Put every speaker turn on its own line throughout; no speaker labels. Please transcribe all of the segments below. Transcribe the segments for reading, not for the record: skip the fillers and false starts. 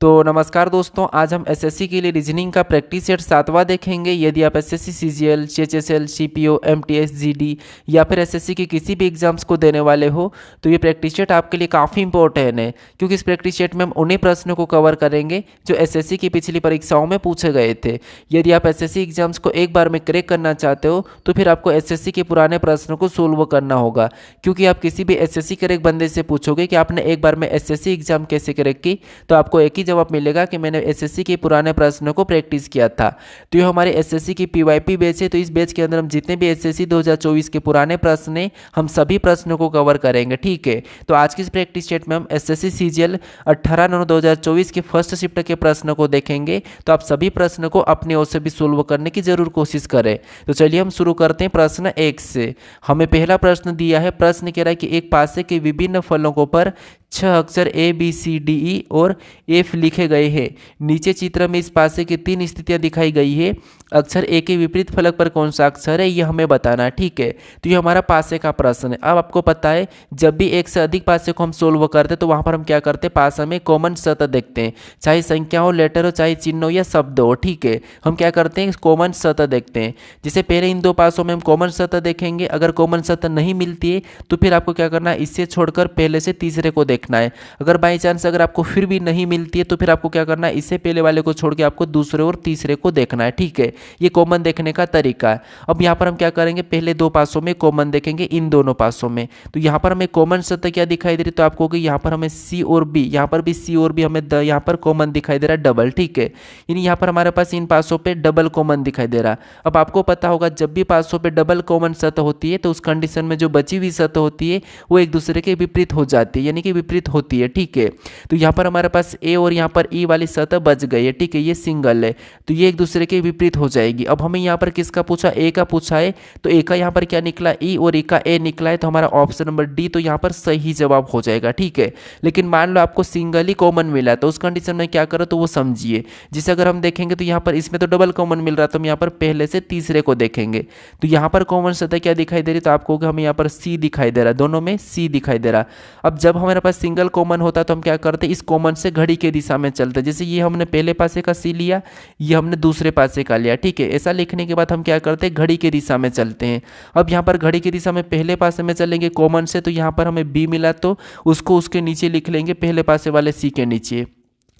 तो नमस्कार दोस्तों, आज हम एसएससी के लिए रीजनिंग का प्रैक्टिस सेट 7वां देखेंगे। यदि आप SSC CGL, CHSL, CPO, MTS, GD या फिर एसएससी के किसी भी एग्जाम्स को देने वाले हो तो ये प्रैक्टिस सेट आपके लिए काफ़ी इंपॉर्टेंट है, क्योंकि इस प्रैक्टिस सेट में हम उन्हीं प्रश्नों को कवर करेंगे जो एसएससी की पिछली परीक्षाओं में पूछे गए थे। यदि आप एसएससी एग्जाम्स को एक बार में क्रैक करना चाहते हो तो फिर आपको एसएससी के पुराने प्रश्नों को सोल्व करना होगा, क्योंकि आप किसी भी एसएससी क्रैक बंदे से पूछोगे कि आपने एक बार में एसएससी एग्जाम कैसे क्रैक की, तो आपको एक ही जवाब मिलेगा कि मैंने एसएससी के पुराने प्रश्नों को प्रैक्टिस किया था। तो ये हमारे एसएससी की पीवाईपी बैच है। तो इस बैच के अंदर हम जितने भी एसएससी 2024 के पुराने प्रश्न हैं, हम सभी प्रश्नों को कवर करेंगे। ठीक है, तो आज की इस प्रैक्टिस सेट में हम एसएससी सीजीएल 18/9/2024 के फर्स्ट शिफ्ट के प्रश्नों को देखेंगे। तो आप सभी प्रश्नों को अपनी ओर से भी सोल्व करने की जरूर कोशिश करें। तो चलिए हम शुरू करते हैं प्रश्न 1 से। हमें पहला प्रश्न दिया है। प्रश्न कह रहा है कि एक पासे के विभिन्न फलकों पर 6 अक्षर A B C D E और एफ लिखे गए हैं। नीचे चित्र में इस पासे की 3 स्थितियां दिखाई गई है। अक्षर ए के विपरीत फलक पर कौन सा अक्षर है, ये हमें बताना है। ठीक है, तो ये हमारा पासे का प्रश्न है। अब आपको पता है, जब भी एक से अधिक पासे को हम सोल्व करते हैं तो वहां पर हम क्या करते हैं, पासा में कॉमन सतह देखते हैं, चाहे संख्या हो, लेटर हो, चाहे चिन्ह हो या शब्द हो। ठीक है, हम क्या करते हैं, कॉमन सतह देखते हैं। जैसे पहले इन 2 पासों में हम कॉमन सतह देखेंगे। अगर कॉमन सतह नहीं मिलती है तो फिर आपको क्या करना है, इससे छोड़कर पहले से तीसरे को देखना है। अगर बाई चांस अगर आपको फिर भी नहीं मिलती है तो फिर आपको क्या करना है, इससे पहले वाले को छोड़ के आपको दूसरे और तीसरे को देखना है। ठीक है, ये कॉमन देखने का तरीका है। अब यहाँ पर हम क्या करेंगे, पहले 2 पासों में कॉमन देखेंगे, इन दोनों पासों में। तो यहाँ पर हमें कॉमन सतह क्या दिखाई दे रही है, तो आपको होगी यहाँ पर हमें सी और बी, यहाँ पर भी सी और बी हमें यहाँ पर कॉमन दिखाई दे रहा है, डबल। ठीक है, यानी यहाँ पर हमारे पास इन पासों पे डबल कॉमन दिखाई दे रहा है। अब आपको पता होगा, जब भी पासों पे डबल कॉमन सतह होती है तो उस कंडीशन में जो बची हुई सतह होती है वो एक दूसरे के विपरीत हो जाती है, यानी कि विपरीत होती है। ठीक है, तो यहाँ पर हमारे पास ए और यहाँ पर ई वाली सतह बच गई है। ठीक है, ये सिंगल है तो ये एक दूसरे के विपरीत हो जाएगी। अब हमें यहाँ पर किसका पूछा, ए का पूछा है, तो ए का यहाँ पर क्या निकला, ई, और ई का ए निकला है, तो हमारा ऑप्शन नंबर डी तो यहाँ पर सही जवाब हो जाएगा। ठीक है, लेकिन मान लो आपको सिंगल ही कॉमन मिला है तो उस कंडीशन में क्या करो, तो वो समझिए। जिसे अगर हम देखेंगे तो यहाँ पर इसमें तो डबल कॉमन मिल रहा है, तो हम यहाँ पर पहले से तीसरे को देखेंगे। तो यहाँ पर कॉमन सतह क्या दिखाई दे रही, तो आपको हमें यहाँ पर सी दिखाई दे रहा है, दोनों में सी दिखाई दे रहा। अब जब हमारे पास सिंगल कॉमन होता है तो हम क्या करते हैं, इस कॉमन से घड़ी के दिशा में चलते हैं। जैसे ये हमने पहले पासे का सी लिया, ये हमने दूसरे पासे का लिया। ठीक है, ऐसा लिखने के बाद हम क्या करते हैं, घड़ी के दिशा में चलते हैं। अब यहाँ पर घड़ी की दिशा में पहले पासे में चलेंगे कॉमन से, तो यहाँ पर हमें बी मिला तो उसको उसके नीचे लिख लेंगे, पहले पासे वाले सी के नीचे।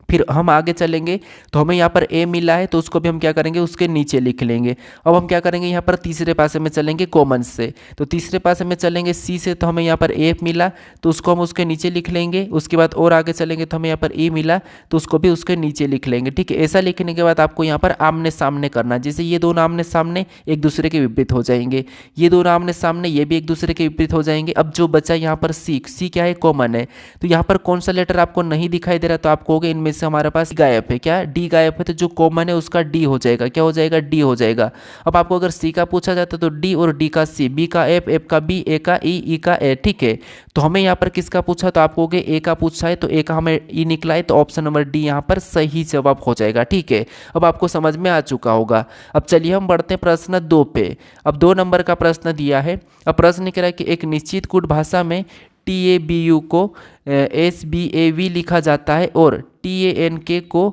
फिर हम आगे चलेंगे तो हमें यहाँ पर ए मिला है तो उसको भी हम क्या करेंगे, उसके नीचे लिख लेंगे। अब हम क्या करेंगे, यहाँ पर तीसरे पासे में चलेंगे कॉमन से, तो तीसरे पासे में चलेंगे सी से, तो हमें यहाँ पर ए मिला तो उसको हम उसके नीचे लिख लेंगे। उसके बाद और आगे चलेंगे तो हमें यहाँ पर ई मिला तो उसको भी उसके नीचे लिख लेंगे। ठीक है, ऐसा लिखने के बाद आपको यहाँ पर आमने सामने करना, जैसे ये दोनों आमने सामने एक दूसरे के विपरीत हो जाएंगे, ये दोनों आमने सामने ये भी एक दूसरे के विपरीत हो जाएंगे। अब जो बचा यहाँ पर सी, सी क्या है, कॉमन है, तो यहाँ पर कौन सा लेटर आपको नहीं दिखाई दे रहा, तो आपको होगा इनमें से हमारे पास गायब है, क्या डी गायब है, तो जो कॉमन है उसका डी हो जाएगा, क्या हो जाएगा, डी हो जाएगा। अब आपको अगर सी का पूछा जाता तो डी और डी का सी, बी का एफ, एफ का बी, ए का ई, ई का ए। ठीक है, तो हमें यहाँ पर किसका पूछा, तो आपको होगा ए का पूछा है तो ए का हमें ई निकला है, तो ऑप्शन नंबर डी यहाँ पर सही जवाब हो जाएगा। ठीक है, अब आपको समझ में आ चुका होगा। अब चलिए हम बढ़ते हैं प्रश्न 2 पे। अब 2 नंबर का प्रश्न दिया है। अब प्रश्न कह रहा है कि एक निश्चित कूट भाषा में TABU को SBAV लिखा जाता है और TANK को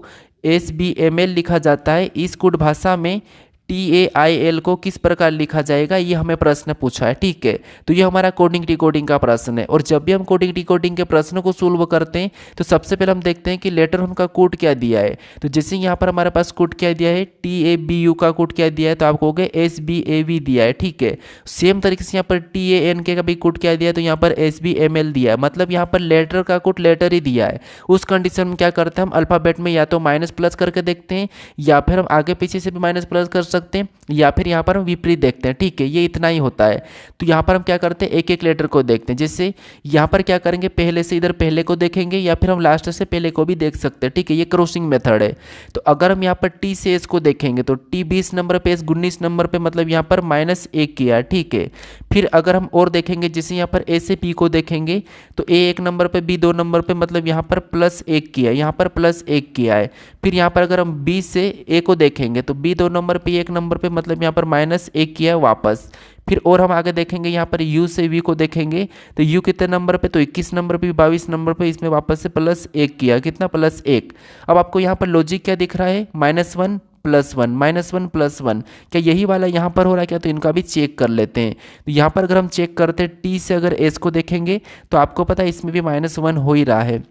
SBML लिखा जाता है। इस कूट भाषा में TAIL को किस प्रकार लिखा जाएगा, ये हमें प्रश्न पूछा है। ठीक है, तो ये हमारा कोडिंग डिकोडिंग का प्रश्न है। और जब भी हम कोडिंग डिकोडिंग के प्रश्न को सोल्व करते हैं तो सबसे पहले हम देखते हैं कि लेटर उनका कोड क्या दिया है। तो जैसे यहाँ पर हमारे पास कोड क्या दिया है, TABU का कोड क्या दिया है, तो आपको हो गया SBAV दिया है। ठीक है, सेम तरीके से यहाँ पर TANK का भी कोड क्या दिया है, तो यहाँ पर SBML दिया है, मतलब यहाँ पर लेटर का कोड लेटर ही दिया है। उस कंडीशन में क्या करते हैं, हम अल्फाबेट में या तो माइनस प्लस करके देखते हैं, या फिर हम आगे पीछे से भी माइनस प्लस कर सकते हैं, या फिर यहाँ पर हम विपरीत देखते हैं। ठीक है, ये इतना ही होता है। तो यहाँ पर हम क्या करते हैं, एक एक लेटर को देखते हैं। जैसे यहाँ पर क्या करेंगे, पहले से इधर पहले को देखेंगे या फिर हम लास्ट से पहले को भी देख सकते हैं। ठीक है, ये क्रॉसिंग मेथड है। तो अगर हम यहाँ पर टी से एस को देखेंगे तो टी 20 नंबर पे, एस 19 नंबर पे, मतलब यहाँ पर -1 किया है। ठीक है, फिर अगर हम और देखेंगे, जैसे यहाँ पर ए से पी को देखेंगे तो ए 1 नंबर पे, बी 2 नंबर पे, मतलब यहाँ पर +1 किया है, यहाँ पर +1 किया है। फिर यहाँ पर अगर हम बी से ए को देखेंगे तो बी 2 नंबर पे एक नंबर पे, मतलब यहाँ पर -1 किया है वापस। फिर और हम आगे देखेंगे यहाँ पर u से v को देखेंगे तो u कितने नंबर पे, तो 21 नंबर पे, 22 नंबर पे, इसमें वापस से +1 किया, कितना +1। अब आपको यहाँ पर लॉजिक क्या दिख रहा है, -1 +1 -1 +1, क्या यही वाला यहाँ पर हो रहा है क्या, तो इनका भी चेक कर लेते हैं। तो यहाँ पर अगर हम चेक करते हैं t से अगर s को देखेंगे तो आपको पता है इसमें भी -1 हो ही रहा है।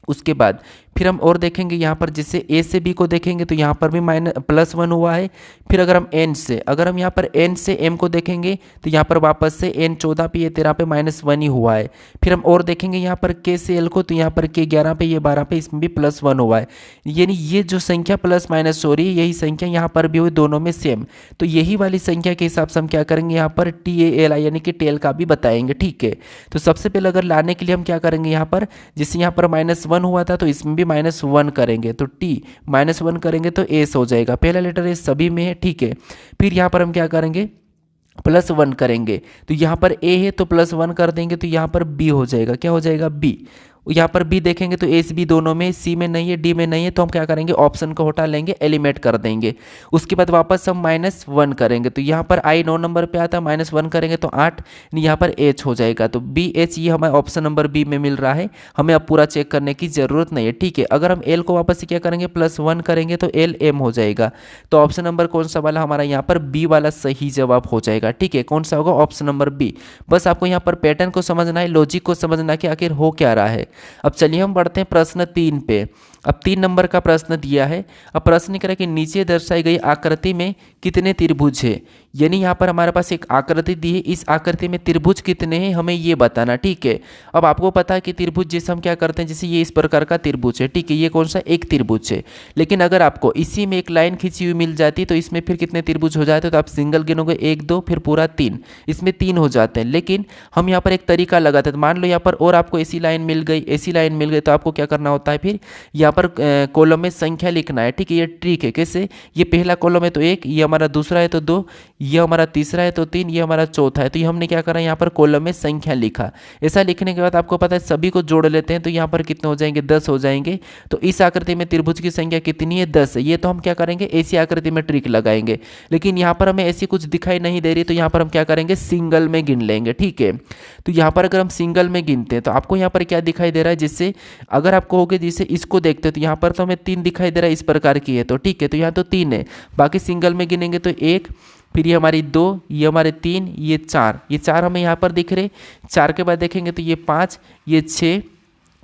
उसके बाद फिर हम और देखेंगे यहाँ पर, जैसे a से b को देखेंगे तो यहाँ पर भी +1 हुआ है। फिर अगर हम n से, अगर हम यहाँ पर n से m को देखेंगे तो यहाँ पर वापस से n 14 पे, ये 13 पे -1 ही हुआ है। फिर हम और देखेंगे यहाँ पर k से l को, तो यहाँ पर k 11 पे, ये 12 पे, इसमें भी +1 हुआ है। यानी ये जो संख्या प्लस माइनस हो रही है यही संख्या यहाँ पर भी हुई, दोनों में सेम। तो यही वाली संख्या के हिसाब से हम क्या करेंगे, यहाँ पर TALI यानी कि टेल का भी बताएंगे, ठीक है। तो सबसे पहले अगर लाने के लिए हम क्या करेंगे, यहाँ पर जैसे यहाँ पर -1 हुआ था तो इसमें भी -1 करेंगे, तो t -1 करेंगे तो s हो जाएगा, पहला लेटर s सभी में है, ठीक है। फिर यहाँ पर हम क्या करेंगे, +1 करेंगे, तो यहाँ पर a है तो +1 कर देंगे, तो यहाँ पर b हो जाएगा, क्या हो जाएगा, b। यहाँ पर b देखेंगे तो एस बी दोनों में, सी में नहीं है, डी में नहीं है, तो हम क्या करेंगे, ऑप्शन को हटा लेंगे, एलिमिनेट कर देंगे। उसके बाद वापस हम -1 करेंगे, तो यहाँ पर आई 9 नंबर पे आता है, -1 करेंगे तो 8, यहाँ पर एच हो जाएगा, तो बी एच ये हमें ऑप्शन नंबर बी में मिल रहा है, हमें अब पूरा चेक करने की जरूरत नहीं है, ठीक है। अगर हम एल को वापस से क्या करेंगे, +1 करेंगे तो एल एम हो जाएगा, तो ऑप्शन नंबर कौन सा वाला हमारा यहाँ पर बी वाला सही जवाब हो जाएगा, ठीक है। कौन सा होगा, ऑप्शन नंबर बी। बस आपको यहाँ पर पैटर्न को समझना है, लॉजिक को समझना है कि आखिर हो क्या रहा है। अब चलिए हम बढ़ते हैं प्रश्न 3 पे। अब 3 नंबर का प्रश्न दिया है। अब प्रश्न कह रहा है कि नीचे दर्शाई गई आकृति में कितने त्रिभुज है, यानी यहाँ पर हमारे पास एक आकृति दी है, इस आकृति में त्रिभुज कितने हैं हमें ये बताना, ठीक है। अब आपको पता है कि त्रिभुज जैसे हम क्या करते हैं, जैसे ये इस प्रकार का त्रिभुज है, ठीक है, ये कौन सा, एक त्रिभुज है। लेकिन अगर आपको इसी में एक लाइन खींची हुई मिल जाती तो इसमें फिर कितने त्रिभुज हो जाते, तो आप सिंगल गिनोगे 1 2 फिर पूरा 3, इसमें 3 हो जाते हैं। लेकिन हम यहाँ पर एक तरीका लगाते हैं, मान लो यहाँ पर और आपको ऐसी लाइन मिल गई, ऐसी लाइन मिल गई, तो आपको क्या करना होता है, फिर यहाँ पर कॉलम में संख्या लिखना है, ठीक है। ये ट्रिक है, कैसे, ये पहला कॉलम है तो 1, ये हमारा दूसरा है तो 2, ये हमारा तीसरा है तो 3, ये हमारा चौथा है, तो ये हमने क्या करा, यहाँ पर कॉलम में संख्या लिखा। ऐसा लिखने के बाद आपको पता है सभी को जोड़ लेते हैं, तो यहाँ पर कितने हो जाएंगे, 10 हो जाएंगे। तो इस आकृति में त्रिभुज की संख्या कितनी है, 10 है। ये तो हम क्या करेंगे, ऐसी आकृति में ट्रिक लगाएंगे। लेकिन यहाँ पर हमें ऐसी कुछ दिखाई नहीं दे रही, तो यहाँ पर हम क्या करेंगे, सिंगल में गिन लेंगे, ठीक है। तो यहाँ पर अगर हम सिंगल में गिनते हैं तो आपको यहाँ पर क्या दिखाई दे रहा है, जिससे अगर आपको हो गए, जिससे इसको देखते हैं तो यहाँ पर तो हमें 3 दिखाई दे रहा है, इस प्रकार की है, तो ठीक है। तो यहाँ तो 3 है, बाकी सिंगल में गिनेंगे तो 1, फिर ये हमारी 2, ये हमारे 3, ये 4, ये 4 हमें यहाँ पर दिख रहे। 4 के बाद देखेंगे तो ये 5, ये 6,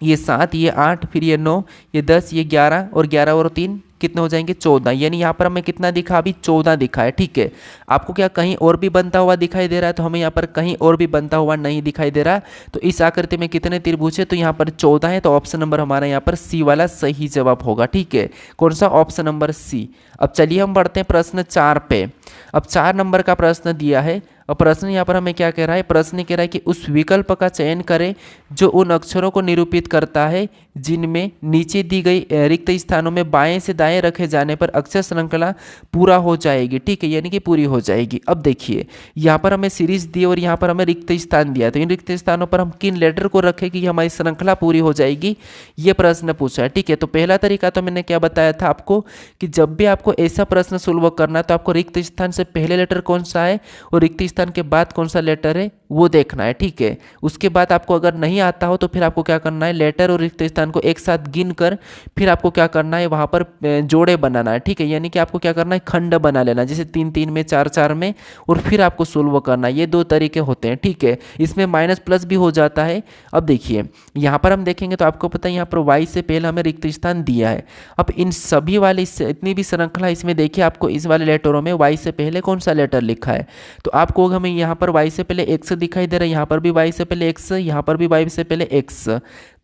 ये 7, ये 8, फिर ये 9, ये 10, ये 11, और 11 और 3 कितने हो जाएंगे, 14। यानी यहाँ पर हमें कितना दिखा, अभी 14 दिखा है, ठीक है। आपको क्या कहीं और भी बनता हुआ दिखाई दे रहा है, तो हमें यहाँ पर कहीं और भी बनता हुआ नहीं दिखाई दे रहा। तो इस आकृति में कितने त्रिभुज है, तो यहाँ पर 14 है, तो ऑप्शन नंबर हमारा यहाँ पर सी वाला सही जवाब होगा, ठीक है। कौन सा, ऑप्शन नंबर सी। अब चलिए हम बढ़ते हैं प्रश्न 4 पे। अब 4 नंबर का प्रश्न दिया है। और प्रश्न यहाँ पर हमें क्या कह रहा है, प्रश्न कह रहा है कि उस विकल्प का चयन करें जो उन अक्षरों को निरूपित करता है जिनमें नीचे दी गई रिक्त स्थानों में बाएं से दाएं रखे जाने पर अक्षर श्रृंखला पूरा हो जाएगी, ठीक है, यानी कि पूरी हो जाएगी। अब देखिए यहाँ पर हमें सीरीज दी और यहाँ पर हमें रिक्त स्थान दिया, तो इन रिक्त स्थानों पर हम किन लेटर को रखें कि हमारी श्रृंखला पूरी हो जाएगी, ये प्रश्न पूछा है, ठीक है। तो पहला तरीका तो मैंने क्या बताया था आपको कि जब भी आपको ऐसा प्रश्न सुलभ करना है तो आपको रिक्त स्थान से पहले लेटर कौन सा है और रिक्त स्थान के बाद कौन सा लेटर है वो देखना है, ठीक है। उसके बाद आपको अगर नहीं आता हो तो फिर आपको क्या करना है, लेटर और रिक्त स्थान को एक साथ गिन कर फिर आपको क्या करना है, वहां पर जोड़े बनाना है, ठीक है। यानी कि आपको क्या करना है, खंड बना लेना, जैसे 3 3 में, 4 4 में, और फिर आपको सोल्व करना है। ये 2 तरीके होते हैं, ठीक है। इसमें माइनस प्लस भी हो जाता है। अब देखिए यहाँ पर हम देखेंगे तो आपको पता है यहाँ पर y से पहले हमें रिक्त स्थान दिया है। अब इन सभी वाले इतनी भी श्रृंखला इसमें देखिए आपको इस वाले लेटरों में y से पहले कौन सा लेटर लिखा है, तो आपको हमें यहाँ पर y से पहले x दिखाई दे रहा है, यहाँ पर भी y से पहले x, यहाँ पर भी y से पहले x,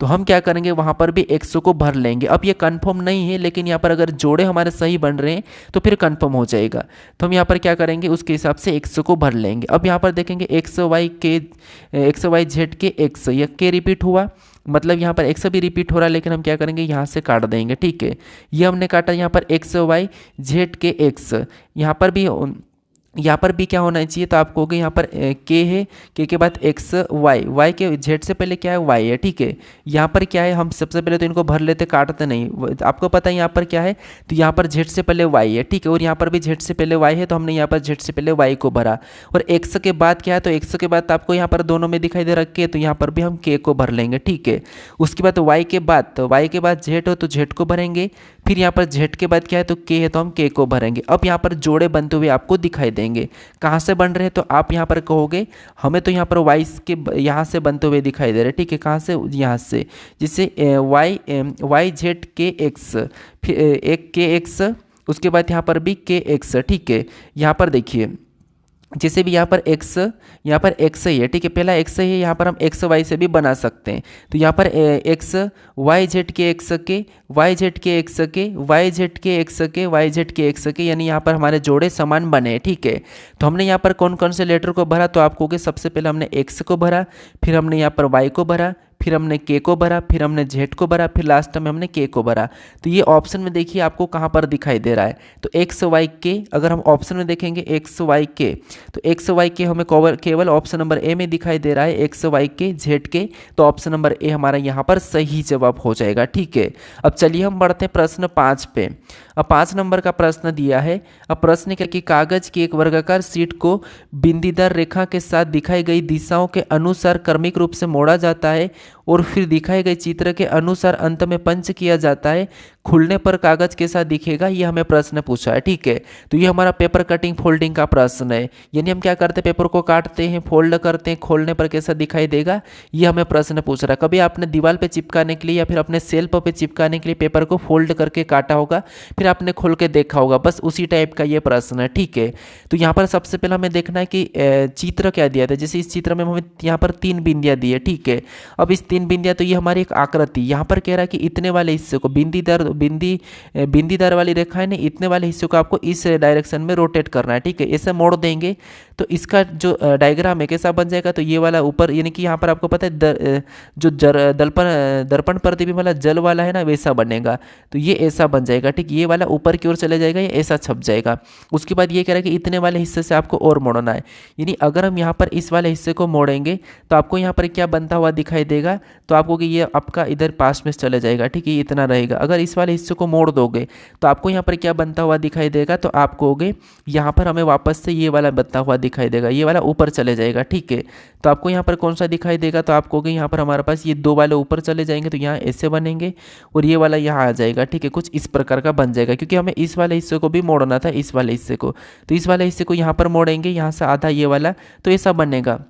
तो हम क्या करेंगे वहाँ पर भी x को भर लेंगे। अब ये कंफर्म नहीं है, लेकिन यहाँ पर अगर जोड़े हमारे सही बन रहे हैं तो फिर कंफर्म हो जाएगा। तो हम यहाँ पर क्या करेंगे, उसके हिसाब से x को भर लेंगे। अब यहाँ पर देखेंगे x y z के x, यह k रिपीट हुआ, मतलब यहाँ पर x भी रिपीट हो रहा है, लेकिन हम क्या करेंगे यहाँ से काट देंगे, ठीक है। ये हमने काटा यहाँ पर x y z के x, यहाँ पर भी यहाँ पर भी क्या होना चाहिए, तो आपको होगा यहाँ पर के है, के बाद एक्स वाई, वाई के जेड से पहले क्या है वाई है, ठीक है। यहाँ पर क्या है, हम सबसे पहले तो इनको भर लेते, काटते नहीं, आपको पता है यहाँ पर क्या है, तो यहाँ पर जेड से पहले वाई है, ठीक है, और यहाँ पर भी जेड से पहले वाई है, तो हमने यहाँ पर जेड से पहले वाई को भरा। और एक्स के बाद क्या है, तो एक्स के बाद आपको यहाँ पर दोनों में दिखाई दे रखे, तो यहाँ पर भी हम के को भर लेंगे, ठीक है। उसके बाद वाई के बाद, तो वाई के बाद जेड हो तो जेड को भरेंगे, फिर यहाँ पर जेड के बाद क्या है, तो के है तो हम के को भरेंगे। अब यहाँ पर जोड़े बनते हुए आपको दिखाई देंगे, कहाँ से बन रहे हैं, तो आप यहाँ पर कहोगे हमें तो यहाँ पर वाई के यहाँ से बनते हुए दिखाई दे रहे हैं, ठीक है, कहाँ से, यहाँ से, जिससे वाई जेड के एक्स, फिर एक के एक्स, उसके बाद यहाँ पर भी के एक्स, ठीक है। यहाँ पर देखिए जैसे भी यहाँ पर x ही है, ठीक है, पहला x ही है, यहाँ पर हम x y से भी बना सकते हैं। तो यहाँ पर x y z के x के, y z के x के, y z के x के, y z के x के, यानी यहाँ पर हमारे जोड़े समान बने, ठीक है। तो हमने यहाँ पर कौन कौन से लेटर को भरा, तो आपको कि सबसे पहले हमने x को भरा, फिर हमने यहाँ पर y को भरा, फिर हमने के को भरा, फिर हमने जेड को भरा, फिर लास्ट में हमने के को भरा। तो ये ऑप्शन में देखिए आपको कहाँ पर दिखाई दे रहा है, तो एक्स वाई के, अगर हम ऑप्शन में देखेंगे एक्स वाई के, तो एक्स वाई के हमें केवल ऑप्शन नंबर ए में दिखाई दे रहा है, एक्स वाई के जेड के, तो ऑप्शन नंबर ए हमारा यहाँ पर सही जवाब हो जाएगा, ठीक है। अब चलिए हम बढ़ते हैं प्रश्न 5 पे। अब 5 नंबर का प्रश्न दिया है। अब प्रश्न क्या कि कागज की एक वर्गाकार शीट को बिंदीदार रेखा के साथ दिखाई गई दिशाओं के अनुसार क्रमिक रूप से मोड़ा जाता है और फिर दिखाए गए चित्र के अनुसार अंत में पंच किया जाता है, खुलने पर कागज कैसा दिखेगा, ये हमें प्रश्न पूछा है, ठीक है। तो ये हमारा पेपर कटिंग फोल्डिंग का प्रश्न है, यानी हम क्या करते हैं, पेपर को काटते हैं, फोल्ड करते हैं, खोलने पर कैसा दिखाई देगा, ये हमें प्रश्न पूछ रहा है। कभी आपने दीवार पे चिपकाने के लिए या फिर अपने सेल्फ पे चिपकाने के लिए पेपर को फोल्ड करके काटा होगा, फिर आपने खोल के देखा होगा, बस उसी टाइप का ये प्रश्न है, ठीक है। तो यहाँ पर सबसे पहले हमें देखना है कि चित्र क्या दिया था। जैसे इस चित्र में हमें यहाँ पर 3 बिंदियाँ दी है, ठीक है। अब इस 3 बिंदियाँ, तो ये हमारी एक आकृति, यहाँ पर कह रहा है कि इतने वाले हिस्से को बिंदीदार वाली रेखा है ना, इतने वाले हिस्से को आपको इस डायरेक्शन में रोटेट करना है, ठीक है। ऐसे मोड़ देंगे तो इसका जो डायग्राम है कैसा बन जाएगा, तो ये वाला ऊपर, यानी कि यहाँ पर आपको पता है जो दर्पण प्रतिबिंब वाला जल वाला है ना, वैसा बनेगा, तो ये ऐसा बन जाएगा, ठीक। ये वाला ऊपर की ओर चले जाएगा, ये ऐसा छप जाएगा। उसके बाद ये कह रहा है कि इतने वाले हिस्से से आपको और मोड़ना है, यानी अगर हम यहाँ पर इस वाले हिस्से को मोड़ेंगे तो आपको यहाँ पर क्या बनता हुआ दिखाई देगा, तो आपको कि ये आपका इधर पास में चले जाएगा, ठीक है, ये इतना रहेगा। अगर इस वाले हिस्से को मोड़ दोगे तो आपको यहाँ पर क्या बनता हुआ दिखाई देगा, तो आपको होगे यहाँ पर हमें वापस से ये वाला बनता हुआ दिखाई देगा, ये वाला ऊपर चले जाएगा, ठीक है। तो आपको यहाँ पर कौन सा दिखाई देगा, तो आपको होगे यहाँ पर हमारे पास ये 2 वाले ऊपर चले जाएंगे, तो यहाँ ऐसे बनेंगे और ये वाला यहाँ आ जाएगा, ठीक है, कुछ इस प्रकार का बन जाएगा, क्योंकि हमें इस वाले हिस्से को भी मोड़ना था, इस वाले हिस्से को, तो इस वाले हिस्से को यहाँ पर मोड़ेंगे, यहाँ से आधा ये वाला, तो ऐसा बनेगा।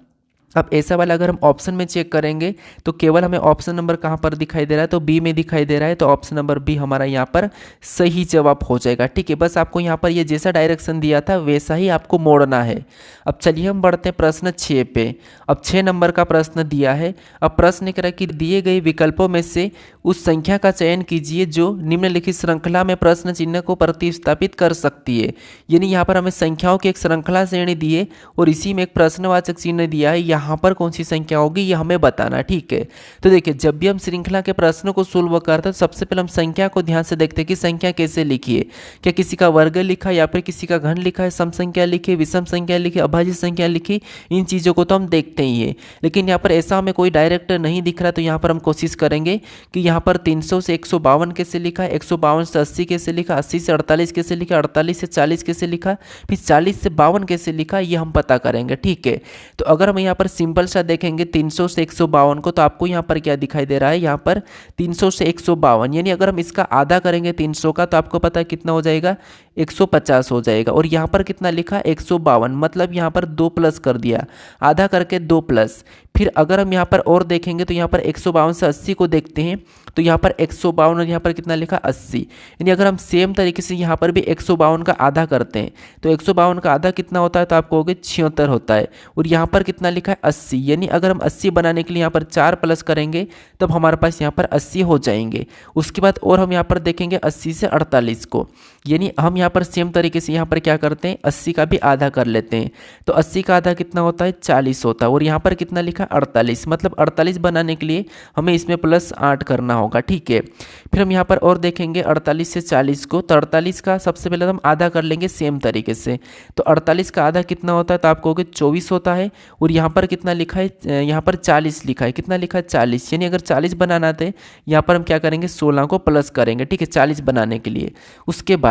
अब ऐसा वाला अगर हम ऑप्शन में चेक करेंगे तो केवल हमें ऑप्शन नंबर कहाँ पर दिखाई दे रहा है, तो बी में दिखाई दे रहा है, तो ऑप्शन नंबर बी हमारा यहाँ पर सही जवाब हो जाएगा, ठीक है। बस आपको यहाँ पर ये जैसा डायरेक्शन दिया था वैसा ही आपको मोड़ना है। अब चलिए हम बढ़ते हैं प्रश्न 6 पे। अब 6 नंबर का प्रश्न दिया है। अब प्रश्न कह रहा है कि दिए गए विकल्पों में से उस संख्या का चयन कीजिए जो निम्नलिखित श्रृंखला में प्रश्न चिन्ह को प्रतिस्थापित कर सकती है। यानी यहाँ पर हमें संख्याओं की एक श्रृंखला श्रेणी दी है और इसी में एक प्रश्नवाचक चिन्ह दिया है, यहाँ पर कौन सी संख्या होगी ये हमें बताना, ठीक है। तो देखिए जब भी हम श्रृंखला के प्रश्नों को सोल्व करते हैं तो सबसे पहले हम संख्या को ध्यान से देखते हैं कि संख्या कैसे लिखी है, क्या किसी का वर्ग लिखा या फिर किसी का घन लिखा है, सम संख्या लिखी, विषम संख्या लिखी, अभाज्य संख्या लिखी, इन चीज़ों को तो हम देखते ही है। लेकिन यहाँ पर ऐसा हमें कोई डायरेक्ट नहीं दिख रहा, तो यहाँ पर हम कोशिश करेंगे कि यहाँ पर 300 से 152 कैसे लिखा, 152 से 80 कैसे लिखा, 80 से 48 कैसे लिखा, 48 से 40 कैसे लिखा, फिर 40 से 52 कैसे लिखा, ये हम पता करेंगे, ठीक है। तो अगर हम यहाँ पर सिंपल सा देखेंगे 300 से 152 को, तो आपको यहाँ पर क्या दिखाई दे रहा है, यहाँ पर 300 से 152, यानी अगर हम इसका आधा करेंगे 300 का, तो आपको पता है कितना हो जाएगा, 150 हो जाएगा। और यहाँ पर कितना लिखा, 152, मतलब यहाँ पर 2 प्लस कर दिया, आधा करके 2 प्लस। फिर अगर हम यहाँ पर और देखेंगे तो यहाँ पर 152 से 80 को देखते हैं, तो यहाँ पर 152 और यहाँ पर कितना लिखा, 80। यानी अगर हम सेम तरीके से यहाँ पर भी 152 का आधा करते हैं तो 152 का आधा कितना होता है, तो आपको होगा 76 होता है। और यहाँ पर कितना लिखा है, 80, यानी अगर हम 80 बनाने के लिए यहाँ पर 4 प्लस करेंगे तब हमारे पास यहाँ पर 80 हो जाएंगे। उसके बाद और हम यहाँ पर देखेंगे 80 से 48 को, यानी हम यहाँ पर सेम तरीके से यहाँ पर क्या करते हैं, 80 का भी आधा कर लेते हैं। तो 80 का आधा कितना होता है, 40 होता है। और यहाँ पर कितना लिखा, 48, मतलब 48 बनाने के लिए हमें इसमें +8 करना होगा, ठीक है। फिर हम यहाँ पर और देखेंगे 48 से 40 को, तो 48 का सबसे पहले हम आधा कर लेंगे सेम तरीके से। तो 48 का आधा कितना होता है, तो आप कहोगे 24 होता है। और यहाँ पर कितना लिखा है, यहाँ पर 40 लिखा है, कितना लिखा है, 40। यानी अगर 40 बनाना थे, यहाँ पर हम क्या करेंगे, 16 को प्लस करेंगे, ठीक है, 40 बनाने के लिए। उसके बाद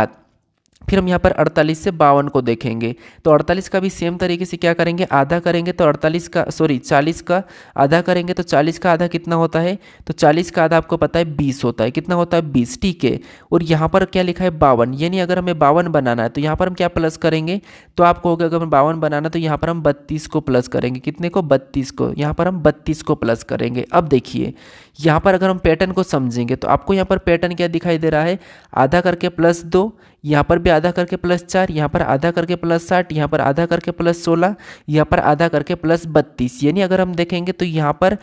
फिर हम यहाँ पर 48 से 52 को देखेंगे। तो 48 का भी सेम तरीके से क्या करेंगे, आधा करेंगे। तो 40 का आधा करेंगे, तो 40 का आधा कितना होता है, तो 40 का आधा आपको पता है 20 होता है। कितना होता है, 20, ठीक है। और यहाँ पर क्या लिखा है, 52। यानी अगर हमें 52 बनाना है तो यहाँ पर हम क्या प्लस करेंगे, तो आप कहोगे अगर हमें 52 बनाना तो यहाँ पर हम 32 को प्लस करेंगे। कितने को, 32 को। यहाँ पर हम 32 को प्लस करेंगे। अब देखिए यहाँ पर अगर हम पैटर्न को समझेंगे तो आपको यहाँ पर पैटर्न क्या दिखाई दे रहा है, आधा करके +2, यहाँ पर भी आधा करके +4, यहाँ पर आधा करके +8, यहाँ पर आधा करके +16, यहाँ पर आधा करके +32। यानी अगर हम देखेंगे तो यहाँ पर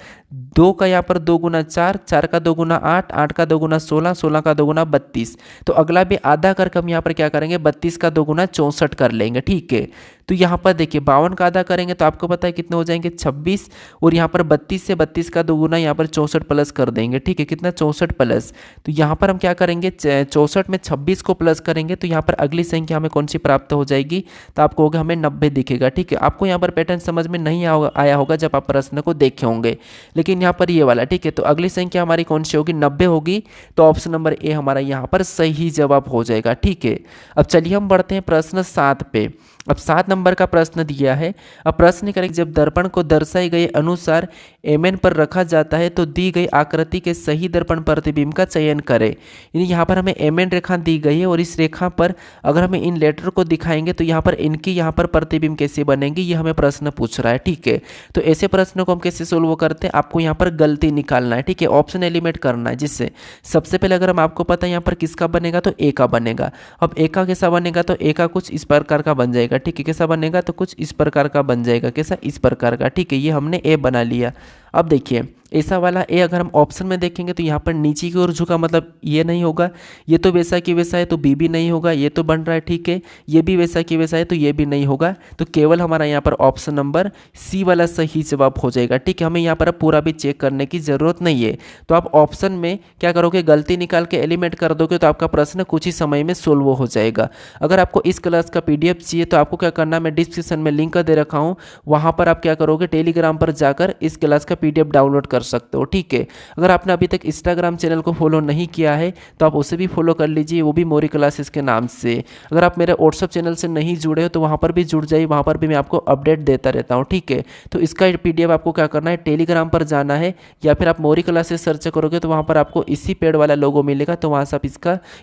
2 का यहाँ पर 2 गुना 4, 4 का 2 गुना 8, 8 का 2 गुना 16, 16 का 2 गुना 32। तो अगला भी आधा करके हम यहाँ पर क्या करेंगे, 32 का 2 गुना 64 कर लेंगे, ठीक है। तो यहाँ पर देखिए 52 का आधा करेंगे तो आपको पता है कितने हो जाएंगे, 26। और यहाँ पर 32 से 32 का 2 गुना यहाँ पर 64 प्लस कर देंगे, ठीक है। कितना, 64 प्लस। तो यहाँ पर हम क्या करेंगे, 64 में 26 को प्लस करेंगे तो यहाँ पर अगली संख्या हमें कौन सी प्राप्त हो जाएगी, तो आपको होगा हमें 90 दिखेगा, ठीक है। आपको यहाँ पर पैटर्न समझ में नहीं आया होगा जब आप प्रश्न को देखे होंगे, लेकिन यहाँ पर ये वाला, ठीक है। तो अगली संख्या हमारी कौन सी होगी, 90 होगी। तो ऑप्शन नंबर ए हमारा यहाँ पर सही जवाब हो जाएगा, ठीक है। अब चलिए हम बढ़ते हैं प्रश्न 7 पे। अब 7 नंबर का प्रश्न दिया है। अब प्रश्न करें, जब दर्पण को दर्शाए गए अनुसार एमएन पर रखा जाता है तो दी गई आकृति के सही दर्पण प्रतिबिंब का चयन करें। यानी यहाँ पर हमें एमएन रेखा दी गई है और इस रेखा पर अगर हमें इन लेटर को दिखाएंगे तो यहाँ पर इनकी यहाँ पर प्रतिबिंब कैसे बनेंगी, ये हमें प्रश्न पूछ रहा है, ठीक है। तो ऐसे प्रश्नों को हम कैसे सोल्व करते हैं, आपको यहाँ पर गलती निकालना है, ठीक है, ऑप्शन एलिमिनेट करना है। जिससे सबसे पहले अगर हम आपको पता है यहाँ पर किसका बनेगा, तो ए का बनेगा। अब ए का कैसा बनेगा, तो ए का कुछ इस प्रकार का बन जाएगा, ठीक है। कैसा बनेगा, तो कुछ इस प्रकार का बन जाएगा। कैसा, इस प्रकार का, ठीक है। ये हमने ए बना लिया। अब देखिए ऐसा वाला ए अगर हम ऑप्शन में देखेंगे तो यहाँ पर नीचे की ओर झुका, मतलब ये नहीं होगा। ये तो वैसा कि वैसा है तो बी भी नहीं होगा। ये तो बन रहा है, ठीक है। ये भी वैसा कि वैसा है तो ये भी नहीं होगा। तो केवल हमारा यहाँ पर ऑप्शन नंबर सी वाला सही जवाब हो जाएगा, ठीक है। हमें यहाँ पर पूरा भी चेक करने की जरूरत नहीं है। तो आप ऑप्शन में क्या करोगे, गलती निकाल के एलिमिनेट कर दोगे तो आपका प्रश्न कुछ ही समय में सोल्व हो जाएगा। अगर आपको इस क्लास का PDF चाहिए तो आपको क्या करना है, मैं डिस्क्रिप्शन में लिंक दे रखा हूँ, वहाँ पर आप क्या करोगे, टेलीग्राम पर जाकर इस क्लास का PDF डाउनलोड कर सकते हो, ठीक है। अगर आपने अभी तक इंस्टाग्राम चैनल को फॉलो नहीं किया है तो आप उसे भी फॉलो कर लीजिए, वो भी मोरी क्लासेस के नाम से। अगर आप मेरे व्हाट्सअप चैनल से नहीं जुड़े हो तो वहाँ पर भी जुड़ जाइए, वहाँ पर भी मैं आपको अपडेट देता रहता हूँ, ठीक है। तो इसका PDF आपको क्या करना है, टेलीग्राम पर जाना है या फिर आप मोरी क्लासेस सर्च करोगे तो वहाँ पर आपको इसी पेड वाला लोगो मिलेगा। तो वहाँ से आप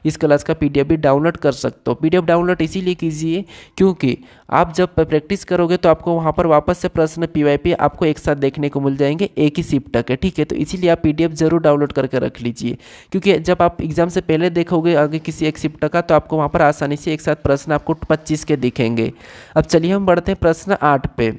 इस क्लास का PDF भी डाउनलोड कर सकते हो। PDF डाउनलोड इसीलिए कीजिए क्योंकि आप जब प्रैक्टिस करोगे तो आपको वहाँ पर वापस से प्रश्न PYP आपको एक साथ देखने को मिल जाएंगे, एक ही शिफ्ट के, ठीक है। तो इसीलिए आप PDF जरूर डाउनलोड करके रख लीजिए, क्योंकि जब आप एग्जाम से पहले देखोगे आगे किसी एक शिफ्ट का तो आपको वहाँ पर आसानी से एक साथ प्रश्न आपको 25 के दिखेंगे। अब चलिए हम बढ़ते हैं प्रश्न 8 पे।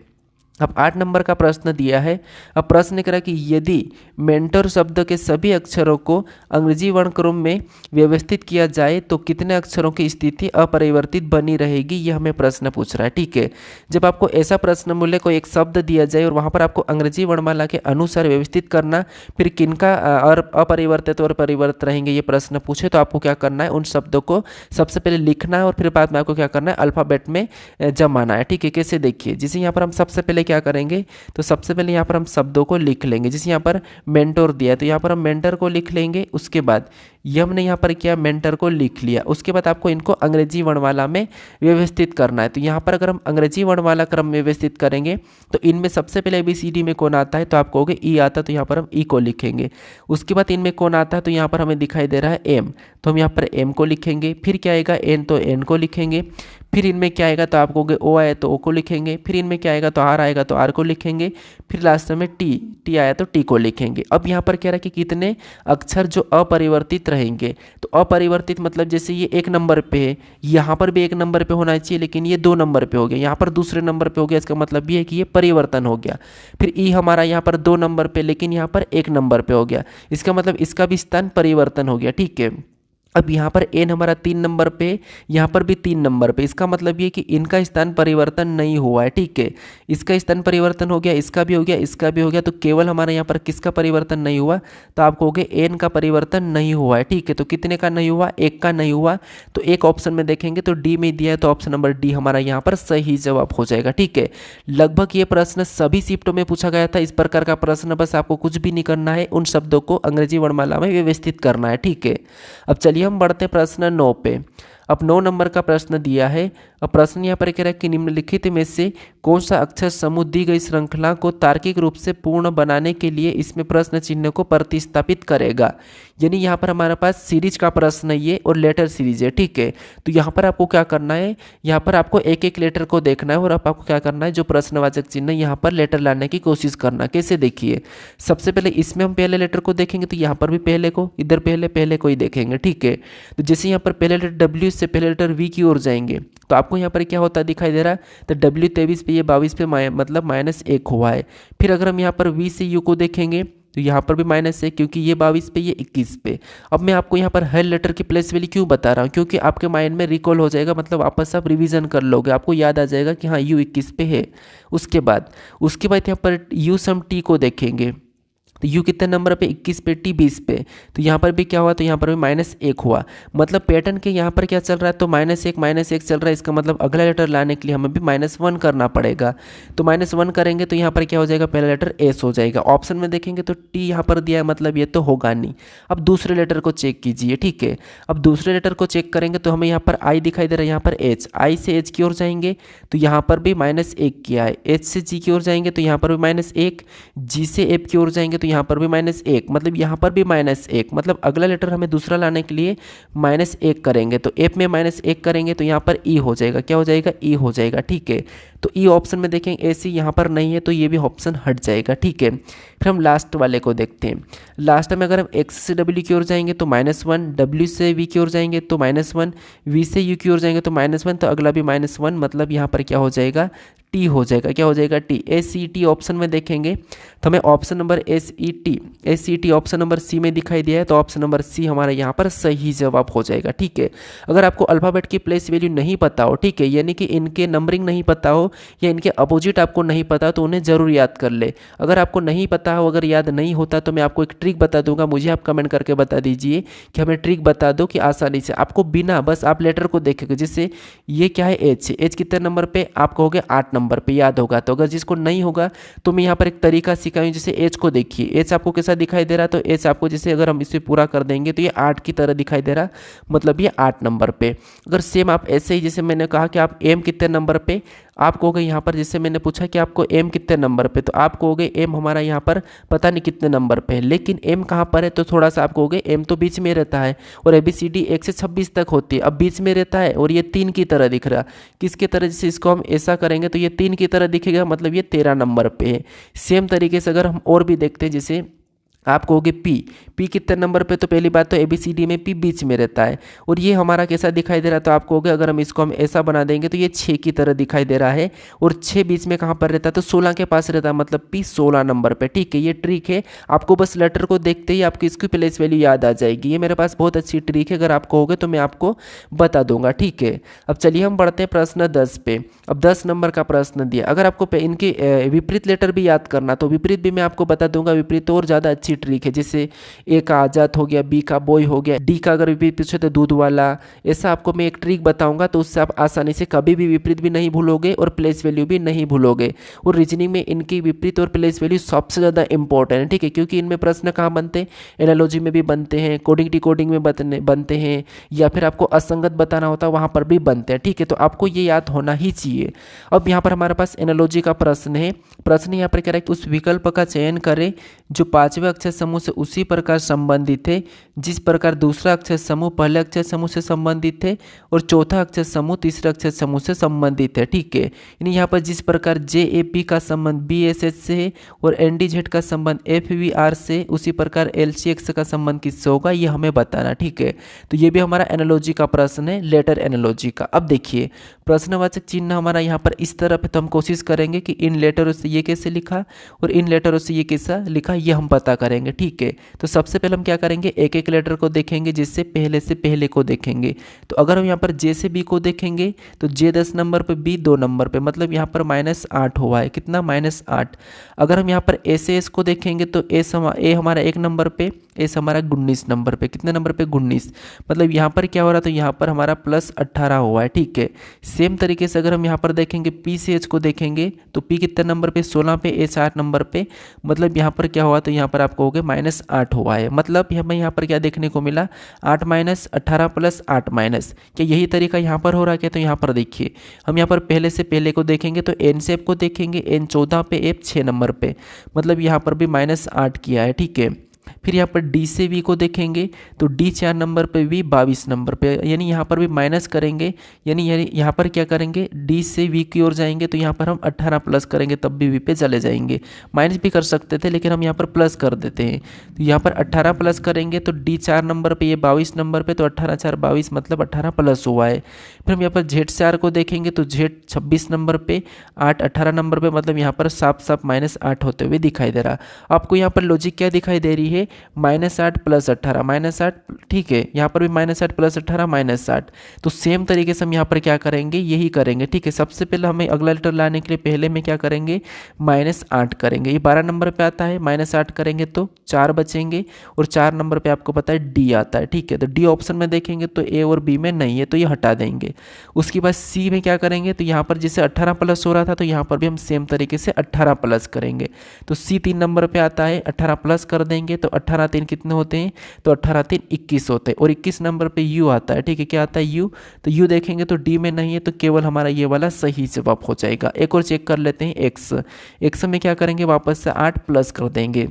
अब 8 नंबर का प्रश्न दिया है। अब प्रश्न करा कि यदि मेंटर शब्द के सभी अक्षरों को अंग्रेजी वर्णक्रम में व्यवस्थित किया जाए तो कितने अक्षरों की स्थिति अपरिवर्तित बनी रहेगी, ये हमें प्रश्न पूछ रहा है, ठीक है। जब आपको ऐसा प्रश्न मूल्य को एक शब्द दिया जाए और वहाँ पर आपको अंग्रेजी वर्णमाला के अनुसार व्यवस्थित करना, फिर किनका और अपरिवर्तित और परिवर्तित रहेंगे ये प्रश्न पूछे, तो आपको क्या करना है, उन शब्दों को सबसे पहले लिखना है और फिर बाद में आपको क्या करना है, अल्फ़ाबेट में जमाना है, ठीक है। कैसे, देखिए जैसे यहाँ पर हम सबसे पहले क्या करेंगे, तो सबसे पहले यहाँ पर हम शब्दों को लिख लेंगे। जैसे यहाँ पर मेंटर दिया है तो यहाँ पर हम मेंटर को लिख लेंगे। उसके बाद ये हमने यहाँ पर क्या, मेंटर को लिख लिया। उसके बाद आपको इनको अंग्रेजी वर्णमाला में व्यवस्थित करना है। तो यहाँ पर अगर हम अंग्रेजी वर्णमाला क्रम में व्यवस्थित करेंगे तो इनमें सबसे पहले ABCD में कौन आता है, तो आप कहोगे ई आता है, तो यहाँ पर हम ई को लिखेंगे। उसके बाद इनमें कौन आता है, तो यहाँ पर हमें दिखाई दे रहा है एम, तो हम यहाँ पर एम को लिखेंगे। फिर क्या आएगा, एन, तो एन को लिखेंगे। फिर इनमें क्या आएगा, तो आप कहोगे ओ आया तो ओ को लिखेंगे। फिर इनमें क्या आएगा, तो आर आएगा तो आर को लिखेंगे। फिर लास्ट में टी आया तो टी को लिखेंगे। अब यहाँ पर क्या रहा कि कितने अक्षर जो अपरिवर्तित रहेंगे, तो अपरिवर्तित मतलब जैसे ये 1 नंबर पे है, यहाँ पर भी 1 नंबर पे होना चाहिए, लेकिन ये 2 नंबर पे हो गया, यहाँ पर दूसरे नंबर पे हो गया। इसका मतलब ये है कि ये परिवर्तन हो गया। फिर ई हमारा यहाँ पर 2 नंबर पे, लेकिन यहाँ पर 1 नंबर पे हो गया। इसका मतलब इसका भी स्थान परिवर्तन हो गया, ठीक है। अब यहाँ पर एन हमारा 3 नंबर पे, यहाँ पर भी 3 नंबर पे, इसका मतलब ये कि इनका स्थान परिवर्तन नहीं हुआ है, ठीक है। इसका स्थान परिवर्तन हो गया, इसका भी हो गया, इसका भी हो गया, तो केवल हमारा यहाँ पर किसका परिवर्तन नहीं हुआ, तो आप कहोगे एन का परिवर्तन नहीं हुआ है, ठीक है। तो कितने का नहीं हुआ, एक का नहीं हुआ, तो एक ऑप्शन में देखेंगे तो डी में दिया है, तो ऑप्शन नंबर डी हमारा यहाँ पर सही जवाब हो जाएगा, ठीक है। लगभग ये प्रश्न सभी शिफ्टों में पूछा गया था, इस प्रकार का प्रश्न, बस आपको कुछ भी नहीं करना है, उन शब्दों को अंग्रेजी वर्णमाला में व्यवस्थित करना है, ठीक है। अब चलिए हम बढ़ते हैं प्रश्न 9 पे। अब 9 नंबर का प्रश्न दिया है। अब प्रश्न यहाँ पर कह रहा है कि निम्नलिखित में से कौन सा अक्षर समूह दी गई श्रृंखला को तार्किक रूप से पूर्ण बनाने के लिए इसमें प्रश्न चिन्ह को प्रतिस्थापित करेगा। यानी यहाँ पर हमारे पास सीरीज का प्रश्न है ये, और लेटर सीरीज है, ठीक है। तो यहाँ पर आपको क्या करना है, यहाँ पर आपको एक एक लेटर को देखना है, और अब आपको क्या करना है, जो प्रश्नवाचक चिन्ह है यहाँ पर लेटर लाने की कोशिश करना। कैसे, देखिए सबसे पहले इसमें हम पहले लेटर को देखेंगे, तो यहाँ पर भी पहले को, इधर पहले को ही देखेंगे, ठीक है। तो जैसे यहाँ पर पहले लेटर डब्ल्यू से पहले लेटर वी की ओर जाएंगे, तो आपको यहाँ पर क्या होता दिखाई दे रहा है, तो डब्ल्यू 23 पे, ये 22 पे मतलब -1 हुआ है। फिर अगर हम यहाँ पर वी से यू को देखेंगे तो यहाँ पर भी -1, क्योंकि ये 22 पे, ये 21 पे। अब मैं आपको यहाँ पर हर लेटर की प्लेस वैल्यू क्यों बता रहा हूँ, क्योंकि आपके माइंड में रिकॉल हो जाएगा, मतलब वापस आप रिवीजन कर लोगे, आपको याद आ जाएगा कि हाँ यू 21 पे है। उसके बाद यहाँ पर यू सम टी को देखेंगे, तो यू कितने नंबर पे, 21 पे, टी 20 पे। तो यहाँ पर भी क्या हुआ, तो यहाँ पर भी -1 हुआ। मतलब पैटर्न के यहाँ पर क्या चल रहा है, तो -1 चल रहा है, इसका मतलब अगला लेटर लाने के लिए हमें भी -1 करना पड़ेगा। तो -1 करेंगे तो यहाँ पर क्या हो जाएगा, पहला लेटर एस हो जाएगा। ऑप्शन में देखेंगे तो टी यहाँ पर दिया है, मतलब ये तो होगा नहीं। अब दूसरे लेटर को चेक कीजिए, ठीक है। अब दूसरे लेटर को चेक करेंगे तो हमें यहाँ पर आई दिखाई दे रहा है, यहाँ पर एच, आई से एच की ओर जाएंगे तो यहाँ पर भी -1 किया है। एच से जी की ओर जाएंगे तो यहाँ पर भी -1, जी से एफ की ओर जाएंगे तो यहाँ पर भी -1, मतलब यहाँ पर भी -1, मतलब अगला लेटर हमें दूसरा लाने के लिए -1 करेंगे। तो एफ में -1 करेंगे तो यहाँ पर ई हो जाएगा, क्या हो जाएगा, ई हो जाएगा, ठीक है। तो ई ऑप्शन में देखेंगे, ए सी यहाँ पर नहीं है, तो ये भी ऑप्शन हट जाएगा, ठीक है। फिर हम लास्ट वाले को देखते हैं। लास्ट में अगर हम एक्स से डब्ल्यू की ओर जाएंगे तो -1, डब्ल्यू से वी की ओर जाएंगे तो -1, वी से यू की ओर जाएंगे तो -1, तो अगला भी -1, मतलब यहाँ पर क्या हो जाएगा, टी हो जाएगा, क्या हो जाएगा, T. S C T option में देखेंगे तो हमें option number S E T option number C में दिखाई दिया है, तो ऑप्शन नंबर सी हमारा यहाँ पर सही जवाब हो जाएगा, ठीक है। अगर आपको अल्फाबेट की प्लेस वैल्यू नहीं पता हो, ठीक है, यानी कि इनके नंबरिंग नहीं पता हो या इनके अपोजिट आपको नहीं पता, तो उन्हें जरूर याद कर ले। अगर आपको नहीं पता हो, अगर याद नहीं होता, तो मैं आपको एक ट्रिक बता दूंगा, मुझे आप कमेंट करके बता दीजिए कि हमें ट्रिक बता दो कि आसानी से आपको बिना, बस आप लेटर को देखेंगे, जैसे ये क्या है, एच कितने नंबर पे, आप कहोगे 8 नंबर पे, याद होगा। तो अगर जिसको नहीं होगा तो मैं यहाँ पर एक तरीका सिखाऊं, जैसे एच को देखिए, एच आपको कैसा दिखाई दे रहा, तो एच आपको जैसे अगर हम इसे पूरा कर देंगे तो ये 8 की तरह दिखाई दे रहा, मतलब ये 8 नंबर पे। अगर सेम आप ऐसे ही, जैसे मैंने कहा कि आप एम कितने नंबर पे, आप कहोगे यहाँ पर, जैसे मैंने पूछा कि आपको एम कितने नंबर पे, तो आप कहोगे एम हमारा यहाँ पर पता नहीं कितने नंबर पे है, लेकिन एम कहाँ पर है, तो थोड़ा सा आप कहोगे एम तो बीच में रहता है, और ABCD 1 से 26 तक होती है, अब बीच में रहता है और ये 3 की तरह दिख रहा, किसके तरह, जैसे इसको हम ऐसा करेंगे तो ये 3 की तरह दिखेगा, मतलब ये 13 नंबर पे है। सेम तरीके से अगर हम और भी देखते हैं, जैसे आप कहोगे पी कितने नंबर पे, तो पहली बात तो ABCD में पी बीच में रहता है, और ये हमारा कैसा दिखाई दे रहा है, तो आप कहोगे अगर हम इसको ऐसा बना देंगे तो ये 6 की तरह दिखाई दे रहा है, और 6 बीच में कहाँ पर रहता है, तो 16 के पास रहता है, मतलब पी 16 नंबर पे, ठीक है। ये ट्रिक है, आपको बस लेटर को देखते ही आपकी इसकी प्लेस वैल्यू याद आ जाएगी। ये मेरे पास बहुत अच्छी ट्रिक है, अगर आप कहोगे तो मैं आपको बता दूंगा, ठीक है। अब चलिए हम बढ़ते हैं प्रश्न 10 पे। अब 10 नंबर का प्रश्न दिया, अगर आपको इनके विपरीत लेटर भी याद करना, तो विपरीत भी मैं आपको बता दूंगा, विपरीत और ज़्यादा अच्छी ट्रिक है। जैसे ए का आजाद हो गया, बी का बॉय हो गया, डी का अगर विपरीत पूछे तो दूध वाला, ऐसा आपको मैं एक ट्रिक बताऊंगा, तो उससे आप आसानी से कभी भी विपरीत भी नहीं भूलोगे और प्लेस वैल्यू भी नहीं भूलोगे। और रीजनिंग में इनकी विपरीत और प्लेस वैल्यू सबसे ज़्यादा इंपॉर्टेंट है, ठीक है, क्योंकि इनमें प्रश्न कहाँ बनते हैं, एनालॉजी में भी बनते हैं, कोडिंग डिकोडिंग में बनते हैं, या फिर आपको असंगत बताना होता है वहाँ पर भी बनते हैं, ठीक है। तो आपको ये याद होना ही चाहिए। अब यहाँ पर हमारे पास एनालॉजी का प्रश्न है। प्रश्न यहाँ पर कह रहा है कि उस विकल्प का चयन करें जो 5वें अक्षर समूह से उसी प्रकार संबंधित है जिस प्रकार दूसरा अक्षर समूह पहले अक्षर समूह से संबंधित है और चौथा अक्षर समूह तीसरे अक्षर समूह से संबंधित है, ठीक है। यानी यहाँ पर जिस प्रकार JAP का संबंध BSH से है और NDZ का संबंध FVR से, उसी प्रकार LCX का संबंध किससे होगा, ये हमें बताना, ठीक है। तो ये भी हमारा एनालॉजी का प्रश्न है, लेटर एनालॉजी का। अब देखिए प्रश्नवाचक चिन्ह हमारा यहाँ पर इस तरफ है, तो हम कोशिश करेंगे कि इन लेटरों से ये कैसे लिखा और इन लेटरों से ये कैसा लिखा, ये हम पता करेंगे, ठीक है। तो सबसे पहले हम क्या करेंगे, एक एक लेटर को देखेंगे जिससे पहले से पहले को देखेंगे। तो अगर हम यहाँ पर जे से बी को देखेंगे तो जे 10 नंबर पे, बी 2 नंबर पे, मतलब यहाँ पर -8 हुआ है। कितना, -8। अगर हम यहाँ पर ए से एस को देखेंगे तो ए हमारा 1 नंबर पे, एस हमारा 19 नंबर पे। कितने नंबर पे, 19। मतलब यहाँ पर क्या हो रहा है, तो यहाँ पर हमारा +18 हुआ है, ठीक है। सेम तरीके से अगर हम यहाँ पर देखेंगे पी से एच को देखेंगे तो पी कितने नंबर पे, 16 पे, एच 8 नंबर पे। मतलब यहाँ पर क्या हुआ, तो यहाँ पर आप कहोगे -8 हुआ है। मतलब हमें यहाँ पर क्या देखने को मिला, 8 - 18 + 8 माइनस। क्या यही तरीका यहाँ पर हो रहा है क्या? तो यहाँ पर देखिए, हम यहाँ पर पहले से पहले को देखेंगे तो एन से एफ को देखेंगे, एन 14 पे, एफ 6 नंबर पे। मतलब यहाँ पर भी -8 किया है, ठीक है। फिर यहाँ पर डी से वी को देखेंगे तो डी 4 नंबर पे, वी 22 नंबर पे, यानी यहाँ पर भी माइनस करेंगे। यानी यहाँ पर क्या करेंगे, डी से वी की ओर जाएंगे तो यहाँ पर हम 18 प्लस करेंगे तब भी वी पे चले जाएंगे। माइनस भी कर सकते थे लेकिन हम यहाँ पर प्लस कर देते हैं। तो यहाँ पर 18 प्लस करेंगे तो डी 4 नंबर पर, ये 22 नंबर पर, तो 18 4 22, मतलब 18 प्लस हुआ है। फिर हम यहाँ पर जेड 4 को देखेंगे तो जेड 26 नंबर पर, 8 18 नंबर पर, मतलब यहाँ पर साफ साफ -8 होते हुए दिखाई दे रहा। आपको यहाँ पर लॉजिक क्या दिखाई दे रही है, -8 + 18 -8, ठीक है। यहाँ पर भी -8 + 18 -8। तो सेम तरीके से हम यहाँ पर क्या करेंगे, यही करेंगे, ठीक है। सबसे पहले हमें अगला लेटर लाने के लिए पहले में क्या करेंगे, -8 करेंगे। ये 12 नंबर पे आता है, -8 करेंगे तो 4 बचेंगे, और 4 नंबर पे आपको पता है डी आता है, ठीक है। तो डी ऑप्शन में देखेंगे तो ए और बी में नहीं है तो ये हटा देंगे। उसके बाद सी में क्या करेंगे, तो यहाँ पर जैसे 18 प्लस हो रहा था तो यहाँ पर भी हम सेम तरीके से 18 प्लस करेंगे। तो सी 3 नंबर पे आता है, 18 प्लस कर देंगे तो 18 3 कितने होते हैं, तो 18 3 21 होते हैं। और 21 नंबर पे यू आता है, ठीक है। क्या आता है, यू। तो यू देखेंगे तो डी में नहीं है तो केवल हमारा ये वाला सही जवाब हो जाएगा। एक और चेक कर लेते हैं, एक्स। एक्स में क्या करेंगे, वापस से 8 प्लस कर देंगे।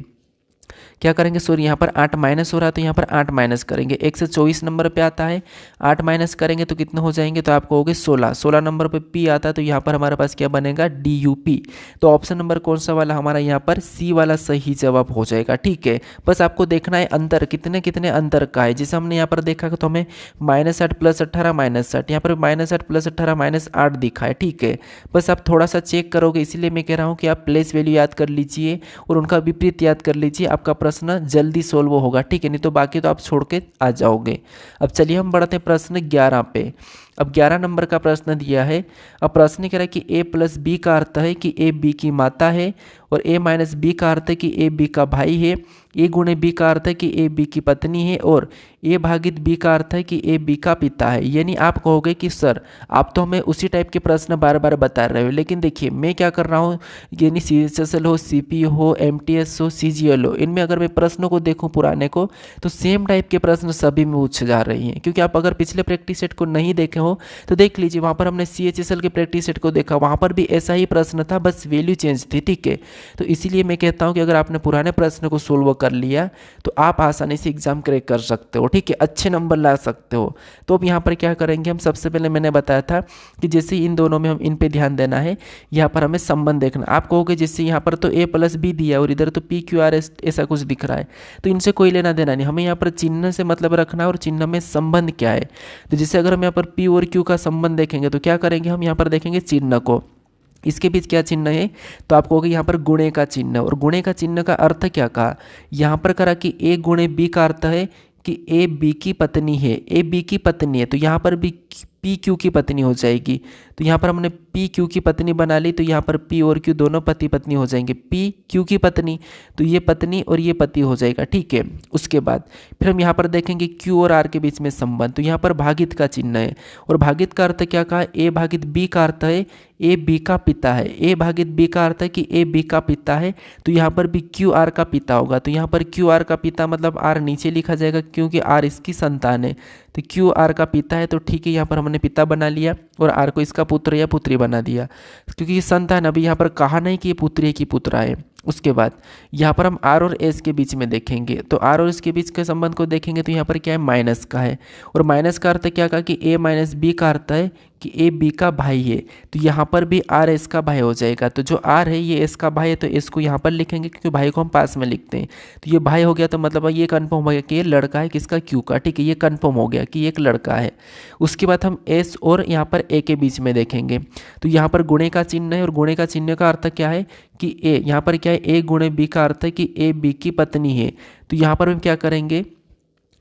क्या करेंगे, सॉरी यहाँ पर 8 माइनस हो रहा है तो यहाँ पर 8 माइनस करेंगे। 1 से 24 नंबर पे आता है, 8 माइनस करेंगे तो कितने हो जाएंगे, तो आपको हो गए 16। 16 नंबर पे पी आता है तो यहाँ पर हमारे पास क्या बनेगा, डी यू पी। तो ऑप्शन नंबर कौन सा वाला हमारा, यहाँ पर सी वाला सही जवाब हो जाएगा, ठीक है। बस आपको देखना है अंतर कितने कितने अंतर का है। जैसे हमने यहाँ पर देखा तो हमें -8 + 18 -8, यहाँ पर -8 + 18 -8 दिखा है, ठीक है। बस आप थोड़ा सा चेक करोगे, इसीलिए मैं कह रहा हूँ कि आप प्लेस वैल्यू याद कर लीजिए और उनका विपरीत याद कर लीजिए, आपका प्रश्न जल्दी सोल्व होगा, ठीक है। नहीं तो बाकी तो आप छोड़ के आ जाओगे। अब चलिए हम बढ़ते हैं प्रश्न 11 पे। अब 11 नंबर का प्रश्न दिया है। अब प्रश्न कह रहा है कि a + b का अर्थ है कि a b की माता है, और a - b का अर्थ है कि a b का भाई है, a × b का अर्थ है कि a b की पत्नी है, और a भागित b का अर्थ है कि a b का पिता है। यानी आप कहोगे कि सर आप तो हमें उसी टाइप के प्रश्न बार बार बता रहे हो, लेकिन देखिए मैं क्या कर रहा हूँ, यानी CHSL हो, CPO हो, MTS हो, CGL हो, इनमें अगर मैं प्रश्नों को देखूँ पुराने को तो सेम टाइप के प्रश्न सभी में पूछे जा रही हैं। क्योंकि आप अगर पिछले प्रैक्टिस सेट को नहीं देखे हो तो देख लीजिए, वहाँ पर हमने CHSL के प्रैक्टिस सेट को देखा, वहाँ पर भी ऐसा ही प्रश्न था, बस वैल्यू चेंज थी, ठीक है। तो इसीलिए मैं कहता हूँ कि अगर आपने पुराने प्रश्न को सोल्व कर लिया तो आप आसानी से एग्जाम क्रैक कर सकते हो, ठीक है, अच्छे नंबर ला सकते हो। तो अब यहाँ पर क्या करेंगे हम, सबसे पहले मैंने बताया था कि जैसे इन दोनों में हम इन पे ध्यान देना है, यहाँ पर हमें संबंध देखना। आप कहोगे जैसे यहाँ पर तो a + b दिया और इधर तो PQRS ऐसा कुछ दिख रहा है, तो इनसे कोई लेना देना नहीं, हमें यहाँ पर चिन्ह से मतलब रखना है और चिन्ह में संबंध क्या है। तो जैसे अगर हम यहाँ पर P और Q का संबंध देखेंगे तो क्या करेंगे, हम यहाँ पर देखेंगे चिन्ह को, इसके बीच क्या चिन्ह है, तो आप कहोगे यहाँ पर गुणे का चिन्ह। और गुणे का चिन्ह का अर्थ क्या कहा, यहाँ पर करा कि a × b का अर्थ है कि a b की पत्नी है, a b की पत्नी है, तो यहाँ पर भी P Q की पत्नी हो जाएगी। तो यहाँ पर हमने P Q की पत्नी बना ली, तो यहाँ पर P और Q दोनों पति पत्नी हो जाएंगे। P Q की पत्नी, तो ये पत्नी और ये पति हो जाएगा, ठीक है। उसके बाद फिर हम यहाँ पर देखेंगे Q और R के बीच में संबंध, तो यहाँ पर भागित का चिन्ह है, और भागित का अर्थ क्या कहा, A भागित B का अर्थ है A B का पिता है, A भागित B का अर्थ है कि A B का पिता है, तो यहाँ पर भी Q R का पिता होगा। तो यहाँ पर Q R का पिता मतलब R नीचे लिखा जाएगा क्योंकि R इसकी संतान है, तो Q R का पिता है, तो ठीक है, यहाँ पर हमने पिता बना लिया और R को इसका पुत्र या पुत्री बना दिया, क्योंकि ये संतान, अभी यहाँ पर कहा नहीं कि ये पुत्री है कि पुत्रा है। उसके बाद यहाँ पर हम R और S के बीच में देखेंगे, तो R और S के बीच के संबंध को देखेंगे तो यहाँ पर क्या है, माइनस का है, और माइनस का अर्थ क्या कहा कि A - B का अर्थ है कि ए बी का भाई है, तो यहाँ पर भी आर एस का भाई हो जाएगा। तो जो आर है ये एस का भाई है, तो एस को यहाँ पर लिखेंगे क्योंकि भाई को हम पास में लिखते हैं। तो ये भाई हो गया, तो मतलब ये कन्फर्म हो गया कि ये लड़का है किसका, क्यू का। ठीक है, ये कन्फर्म हो गया कि ये एक लड़का है। उसके बाद हम एस और यहाँ पर ए के बीच में देखेंगे, तो यहाँ पर गुणे का चिन्ह है, और गुणे का चिन्ह का अर्थ क्या है कि ए, यहाँ पर क्या है, ए गुणे बी का अर्थ है कि ए बी की पत्नी है। तो यहाँ पर हम क्या करेंगे,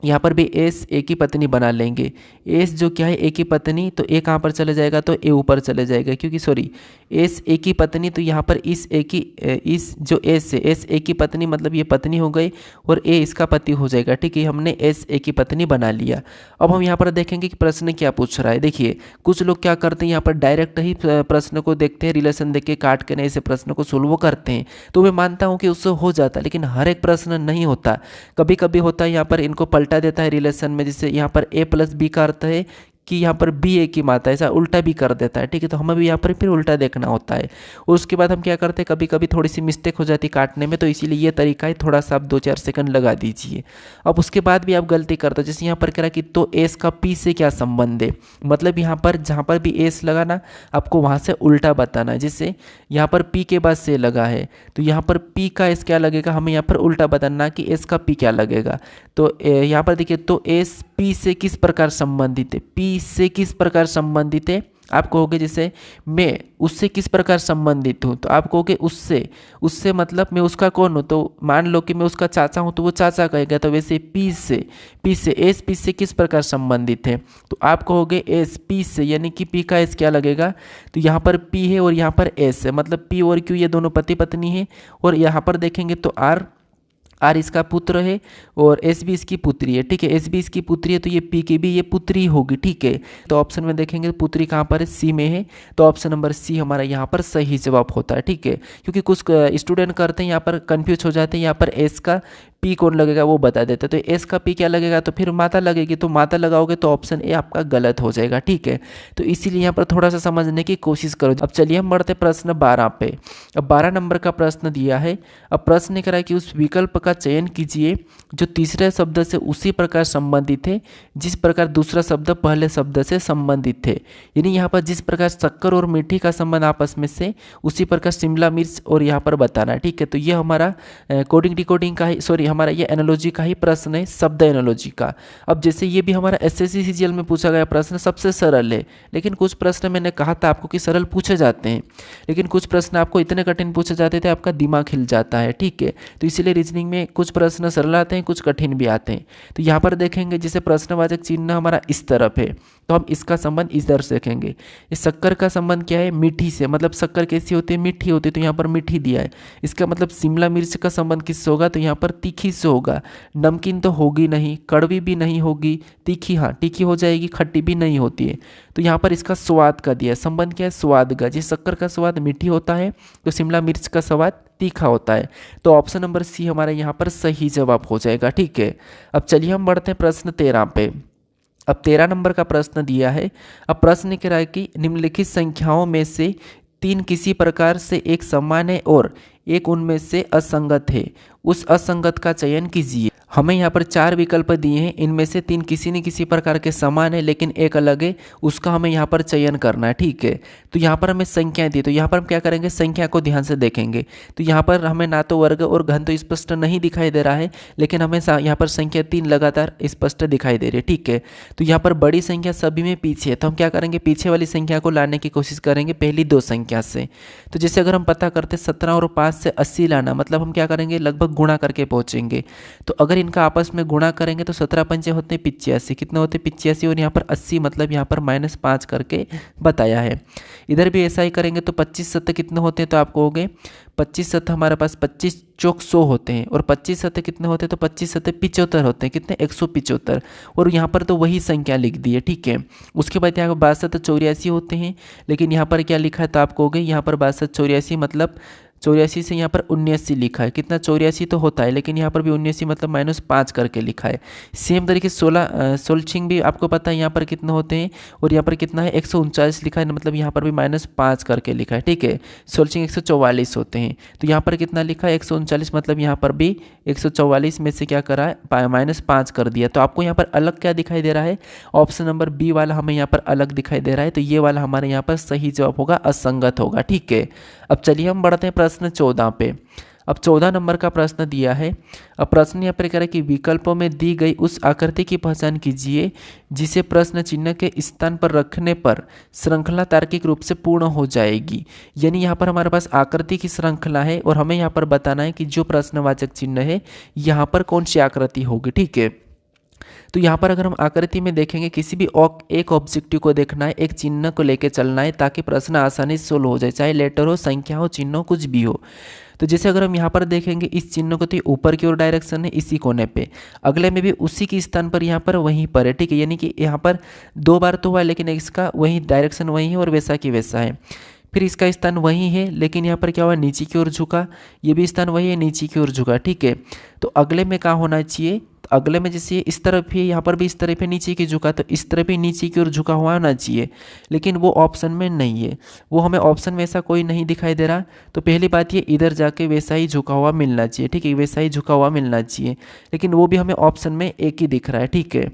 यहाँ पर भी एस ए की पत्नी बना लेंगे। एस जो क्या है, ए की पत्नी, तो ए कहाँ पर चले जाएगा, तो ए ऊपर चले जाएगा, क्योंकि सॉरी एस ए की पत्नी, तो यहाँ पर इस ए की, इस जो एस है, एस ए की पत्नी मतलब ये पत्नी हो गई और ए इसका पति हो जाएगा। ठीक है, हमने एस ए की पत्नी बना लिया। अब हम यहाँ पर देखेंगे कि प्रश्न क्या पूछ रहा है। देखिए कुछ लोग क्या करते हैं, यहाँ पर डायरेक्ट ही प्रश्न को देखते हैं, रिलेशन देख के काट के नहीं से प्रश्न को सोल्व करते हैं, तो मैं मानता हूँ कि उससे हो जाता है, लेकिन हर एक प्रश्न नहीं होता, कभी कभी होता है यहाँ पर इनको पलटा देता है रिलेशन में। जैसे यहाँ पर a प्लस बी का अर्थ है कि यहाँ पर बी ए की माता, ऐसा उल्टा भी कर देता है। ठीक है, तो हमें भी यहाँ पर फिर उल्टा देखना होता है। उसके बाद हम क्या करते हैं, कभी कभी थोड़ी सी मिस्टेक हो जाती काटने में, तो इसीलिए ये तरीका है, थोड़ा सा आप 2-4 सेकंड लगा दीजिए। अब उसके बाद भी आप गलती करते हो, जैसे यहाँ पर कह कि तो एस का पी से क्या संबंध है, मतलब यहाँ पर जहाँ पर भी एस लगा ना, आपको वहाँ से उल्टा बताना है। जैसे यहाँ पर पी के बाद से लगा है, तो यहाँ पर पी का एस क्या लगेगा, हमें यहाँ पर उल्टा बताना कि एस का पी क्या लगेगा। तो यहाँ पर देखिए, तो एस पी से किस प्रकार संबंधित है, पी से किस प्रकार संबंधित है। आप कहोगे जैसे मैं उससे किस प्रकार संबंधित हूँ, तो आप कहोगे उससे, उससे मतलब मैं उसका कौन हूँ, तो मान लो कि मैं उसका चाचा हूँ, तो वो चाचा कहेगा। तो वैसे पी से एस पी से किस प्रकार संबंधित है, तो आप कहोगे एस पी से, यानी कि पी का एस क्या लगेगा, तो यहाँ पर पी है और यहाँ पर एस है, मतलब पी और क्यू ये दोनों पति पत्नी है। और यहाँ पर देखेंगे तो आर इसका पुत्र है और एस भी इसकी पुत्री है। ठीक है, एस भी इसकी पुत्री है, तो ये पी की भी ये पुत्री होगी। ठीक है, तो ऑप्शन में देखेंगे पुत्री कहाँ पर है, सी में है, तो ऑप्शन नंबर सी हमारा यहाँ पर सही जवाब होता है। ठीक है, क्योंकि कुछ स्टूडेंट करते हैं यहाँ पर कंफ्यूज हो जाते हैं, यहाँ पर एस का पी कौन लगेगा वो बता देते, तो एस का पी क्या लगेगा, तो फिर माता लगेगी, तो माता लगाओगे तो ऑप्शन ए आपका गलत हो जाएगा। ठीक है, तो इसीलिए यहाँ पर थोड़ा सा समझने की कोशिश करो। अब चलिए हम बढ़ते प्रश्न 12 पे। अब 12 नंबर का प्रश्न दिया है। अब प्रश्न करा कि उस विकल्प का चयन कीजिए जो तीसरे शब्द से उसी प्रकार संबंधित है जिस प्रकार दूसरा शब्द पहले शब्द से संबंधित है। यानी यहाँ पर जिस प्रकार शक्कर और मीठी का संबंध आपस में से, उसी प्रकार शिमला मिर्च और यहाँ पर बताना है। ठीक है, तो ये हमारा कोडिंग डिकोडिंग का ही, सॉरी हमारा ये एनालॉजी का ही प्रश्न है, शब्द एनालॉजी का। अब जैसे ये भी हमारा एसएससी सीजीएल में पूछा गया प्रश्न सबसे सरल है, लेकिन कुछ प्रश्न मैंने कहा था आपको कि सरल पूछे जाते हैं, लेकिन कुछ प्रश्न आपको इतने कठिन पूछे जाते थे आपका दिमाग हिल जाता है। ठीक है, तो इसीलिए रीजनिंग में कुछ प्रश्न सरल आते हैं, कुछ कठिन भी आते हैं। तो यहाँ पर देखेंगे जैसे प्रश्नवाचक चिन्ह हमारा इस तरफ है, तो हम इसका संबंध इस तरह से देखेंगे। इस शक्कर का संबंध क्या है, मीठी से, मतलब शक्कर कैसी होती है, मीठी होती है, तो यहाँ पर मीठी दिया है। इसका मतलब शिमला मिर्च का संबंध किससे होगा, तो यहाँ पर तीखी से होगा। नमकीन तो होगी नहीं, कड़वी भी नहीं होगी, तीखी हाँ तीखी हो जाएगी, खट्टी भी नहीं होती है। तो यहाँ पर इसका स्वाद का दिया है, संबंध क्या है, स्वाद का। जिस शक्कर का स्वाद मीठी होता है तो शिमला मिर्च का स्वाद तीखा होता है। तो ऑप्शन नंबर सी हमारा यहाँ पर सही जवाब हो जाएगा। ठीक है, अब चलिए हम बढ़ते हैं प्रश्न 13 पे। अब 13 नंबर का प्रश्न दिया है। अब प्रश्न कह रहा है कि निम्नलिखित संख्याओं में से 3 किसी प्रकार से एक समान है और एक उनमें से असंगत है, उस असंगत का चयन कीजिए। हमें यहाँ पर 4 विकल्प दिए हैं, इनमें से 3 किसी न किसी प्रकार के समान है लेकिन एक अलग है, उसका हमें यहाँ पर चयन करना है। ठीक है, तो यहाँ पर हमें संख्याएं दी, तो यहाँ पर हम क्या करेंगे, संख्या को ध्यान से देखेंगे। तो यहाँ पर हमें ना तो वर्ग और घन तो स्पष्ट नहीं दिखाई दे रहा है, लेकिन हमें यहाँ पर संख्या 3 लगातार स्पष्ट दिखाई दे रही है। ठीक है, तो यहाँ पर बड़ी संख्या सभी में पीछे है, तो हम क्या करेंगे, पीछे वाली संख्या को लाने की कोशिश करेंगे पहली 2 संख्या से। तो जैसे अगर हम पता करते 17 और 5 से 80 लाना, मतलब हम क्या करेंगे, लगभग गुणा करके पहुंचेंगे। तो अगर इनका आपस में गुणा करेंगे तो 17 पंचे होते हैं 85, कितने होते हैं 85, और यहाँ पर 80 मतलब यहाँ पर -5 करके बताया है। इधर भी ऐसा ही करेंगे तो 25 सत्ते कितने होते हैं, तो आप कहोगे 25 सत्ते हमारे पास 25 चौक 100 होते हैं, और 25 सत्ते कितने होते हैं, तो 25 सत्ते 75 होते हैं, कितने 175, और यहाँ पर तो वही संख्या लिख दी है। ठीक है, उसके बाद यहाँ पर 62 84 होते हैं, लेकिन यहाँ पर क्या लिखा है, तो आप कहोगे यहाँ पर 62 84 मतलब 84 से यहाँ पर 79 लिखा है, कितना 84 तो होता है, लेकिन यहाँ पर भी 79 मतलब -5 करके लिखा है। सेम तरीके से 16 भी आपको पता है यहाँ पर कितने होते हैं, और यहाँ पर कितना है 139 लिखा है, मतलब यहाँ पर भी -5 करके लिखा है, ठीक है। 16 144 होते हैं, तो यहाँ पर कितना लिखा है 139, मतलब यहाँ पर भी 144 में से क्या करा है -5 कर दिया। तो आपको यहाँ पर अलग क्या दिखाई दे रहा है, ऑप्शन नंबर बी वाला हमें यहाँ पर अलग दिखाई दे रहा है, तो ये वाला हमारे यहाँ पर सही जवाब होगा, असंगत होगा, ठीक है। अब चलिए हम बढ़ते हैं प्रश्न 14 पे। अब 14 नंबर का प्रश्न दिया है। अब प्रश्न यहाँ पर कह रहा है कि विकल्पों में दी गई उस आकृति की पहचान कीजिए जिसे प्रश्न चिन्ह के स्थान पर रखने पर श्रृंखला तार्किक रूप से पूर्ण हो जाएगी। यानी यहाँ पर हमारे पास आकृति की श्रृंखला है और हमें यहाँ पर बताना है कि जो प्रश्नवाचक चिन्ह है यहाँ पर कौन सी आकृति होगी, ठीक है। तो यहाँ पर अगर हम आकृति में देखेंगे, किसी भी एक ऑब्जेक्टिव को देखना है, एक चिन्ह को लेकर चलना है ताकि प्रश्न आसानी से सोल्व हो जाए, चाहे लेटर हो, संख्या हो, चिन्ह हो, कुछ भी हो। तो जैसे अगर हम यहाँ पर देखेंगे इस चिन्ह को, तो ऊपर की ओर डायरेक्शन है इसी कोने पे, अगले में भी उसी के स्थान पर यहाँ पर वहीं पर है, ठीक है। यानी कि यहाँ पर 2 बार तो हुआ है, लेकिन इसका वही डायरेक्शन वही है और वैसा की वैसा है। फिर इसका स्थान वही है, लेकिन यहाँ पर क्या हुआ, नीचे की ओर झुका, ये भी स्थान वही है, नीचे की ओर झुका, ठीक है। तो अगले में कहाँ होना चाहिए, तो अगले में जैसे इस तरफ ही, यहाँ पर भी इस तरफ है नीचे की झुका, तो इस तरफ ही नीचे की ओर झुका हुआ होना चाहिए, लेकिन वो ऑप्शन में नहीं है, वो हमें ऑप्शन में ऐसा कोई नहीं दिखाई दे रहा। तो पहली बात ये इधर जाके वैसा ही झुका हुआ मिलना चाहिए, ठीक है, वैसा ही झुका हुआ मिलना चाहिए, लेकिन वो भी हमें ऑप्शन में एक ही दिख रहा है, ठीक है।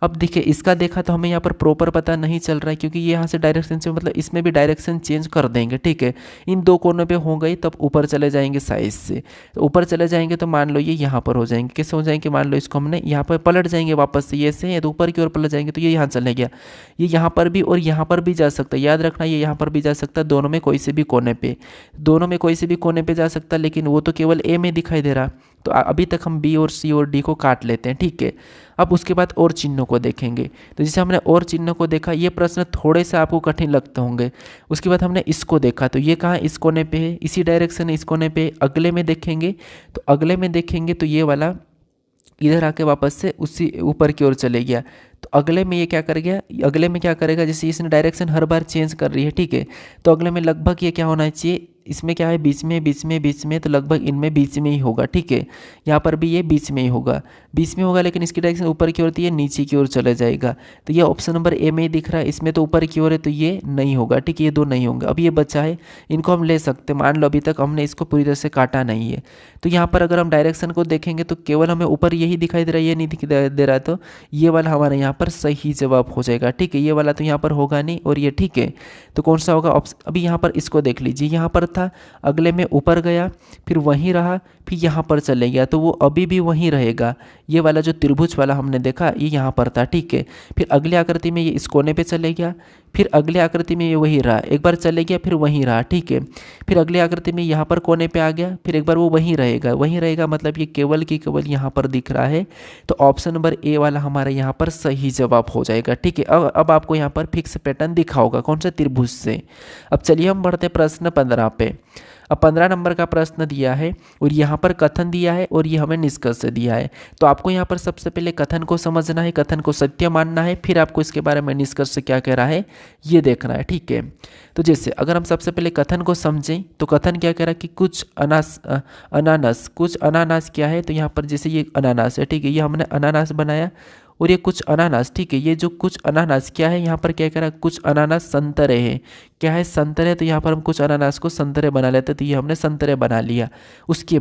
अब देखिए इसका देखा तो हमें यहाँ पर प्रॉपर पता नहीं चल रहा है, क्योंकि ये यहाँ से डायरेक्शन से मतलब इसमें भी डायरेक्शन चेंज कर देंगे, ठीक है। इन 2 कोनों पे हो गई, तब ऊपर चले जाएंगे साइज से, तो ऊपर चले जाएंगे तो मान लो ये यहाँ पर हो जाएंगे, कैसे हो जाएंगे, मान लो इसको हमने यहाँ पर पलट जाएंगे वापस से, ये से तो ऊपर की ओर पलट जाएंगे, तो ये यहाँ चले गया, ये यहाँ पर भी और यहाँ पर भी जा सकता है, याद रखना ये यहाँ पर भी जा सकता है, दोनों में कोई से भी कोने पे, दोनों में कोई से भी कोने पे जा सकता है, लेकिन वो तो केवल ए में दिखाई दे रहा। तो अभी तक हम बी और सी और डी को काट लेते हैं, ठीक है। अब उसके बाद और चिन्हों को देखेंगे, तो जैसे हमने और चिन्हों को देखा, ये प्रश्न थोड़े से आपको कठिन लगते होंगे। उसके बाद हमने इसको देखा, तो ये कहाँ इस कोने पे है, इसी डायरेक्शन है इस कोने पे। अगले में देखेंगे, तो अगले में देखेंगे तो ये वाला इधर आके वापस से उसी ऊपर की ओर चले गया। तो अगले में ये क्या कर गया, अगले में क्या करेगा, जैसे इसने डायरेक्शन हर बार चेंज कर रही है, ठीक है। तो अगले में लगभग ये क्या होना चाहिए, इसमें क्या है बीच में बीच में बीच में, तो लगभग इनमें बीच में ही होगा, ठीक है। यहाँ पर भी ये बीच में ही होगा, बीच में होगा, लेकिन इसकी डायरेक्शन ऊपर की ओर थी, ये नीचे की ओर चले जाएगा। तो ये ऑप्शन नंबर ए में ही दिख रहा है, इसमें तो ऊपर की ओर है, तो ये नहीं होगा, ठीक है, ये 2 नहीं होंगे। अब ये बचा है, इनको हम ले सकते हैं, मान लो अभी तक हमने इसको पूरी तरह से काटा नहीं है। तो यहाँ पर अगर हम डायरेक्शन को देखेंगे तो केवल हमें ऊपर यही दिखाई दे रहा है, ये नहीं दिखाई दे रहा है, तो ये वाला हमारे यहाँ पर सही जवाब हो जाएगा, ठीक है। ये वाला तो यहाँ पर होगा नहीं, और ये ठीक है, तो कौन सा होगा ऑप्शन। अभी यहाँ पर इसको देख लीजिए, यहाँ पर था, अगले में ऊपर गया, फिर वहीं रहा, फिर यहाँ पर चले गया, तो वो अभी भी वहीं रहेगा। ये वाला जो त्रिभुज वाला हमने देखा, ये यहाँ पर था, ठीक है। फिर अगले आकृति में ये इस कोने पे चले गया, फिर अगले आकृति में ये वहीं रहा, एक बार चले गया, फिर वहीं रहा, ठीक है। फिर अगले आकृति में यहाँ पर कोने पे आ गया, फिर एक बार वो वहीं रहेगा, वहीं रहेगा, मतलब ये केवल की केवल यहाँ पर दिख रहा है। तो ऑप्शन नंबर ए वाला हमारा यहाँ पर सही जवाब हो जाएगा, ठीक है। अब आपको यहाँ पर फिक्स पैटर्न दिखा होगा, कौन सा, त्रिभुज से। अब चलिए हम बढ़ते प्रश्न 15 पे। अब 15 नंबर का प्रश्न दिया है, और यहाँ पर कथन दिया है, और ये हमें निष्कर्ष दिया है। तो आपको यहाँ पर सबसे पहले कथन को समझना है, कथन को सत्य मानना है, फिर आपको इसके बारे में निष्कर्ष क्या कह रहा है ये देखना है, ठीक है। तो जैसे अगर हम सबसे पहले कथन को समझें, तो कथन क्या कह रहा है कि कुछ अनानास, कुछ अनानास क्या है, तो यहाँ पर जैसे ये अनानास है, ठीक है, ये हमने अनानास बनाया, और ये कुछ अनानास, ठीक है। ये जो कुछ अनानास क्या है, यहाँ पर क्या कह रहा है, कुछ अनानास संतरे हैं, क्या है, संतरे। तो यहाँ पर हम कुछ अनानास को संतरे बना लेते, तो ये हमने संतरे बना लिया। उसके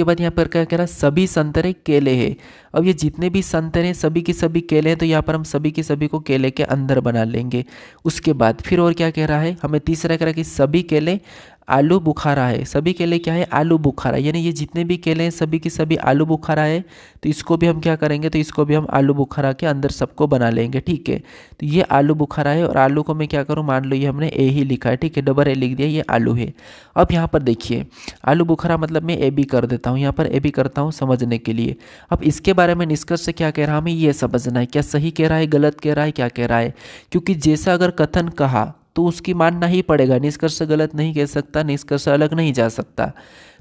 बाद यहाँ पर क्या कह रहा है, सभी संतरे केले हैं। अब ये जितने भी संतरे हैं सभी के सभी केले हैं, तो यहाँ पर हम सभी के सभी को केले के अंदर बना लेंगे। उसके बाद फिर और क्या कह रहा है, हमें तीसरा कह रहा है कि सभी केले आलू बुखारा है, सभी केले क्या है, आलू बुखारा, यानी ये जितने भी केले हैं सभी के सभी आलू बुखारा है। तो इसको भी हम क्या करेंगे, तो इसको भी हम आलू बुखारा के अंदर सबको बना लेंगे, ठीक है। तो ये आलू बुखारा है, और आलू को मैं क्या करूँ, मान लो ये हमने ए ही लिखा है, ठीक है, डबल ए लिख दिया, ये आलू है। अब यहाँ पर देखिए आलू बुखारा मतलब मैं ए बी कर देता हूँ, यहाँ पर ए बी करता हूँ समझने के लिए। अब इसके बारे में निष्कर्ष से क्या कह रहा है, हमें ये समझना है, क्या सही कह रहा है, गलत कह रहा है, क्या कह रहा है। क्योंकि जैसा अगर कथन कहा तो उसकी मानना ही पड़ेगा, निष्कर्ष गलत नहीं कह सकता, निष्कर्ष अलग नहीं जा सकता।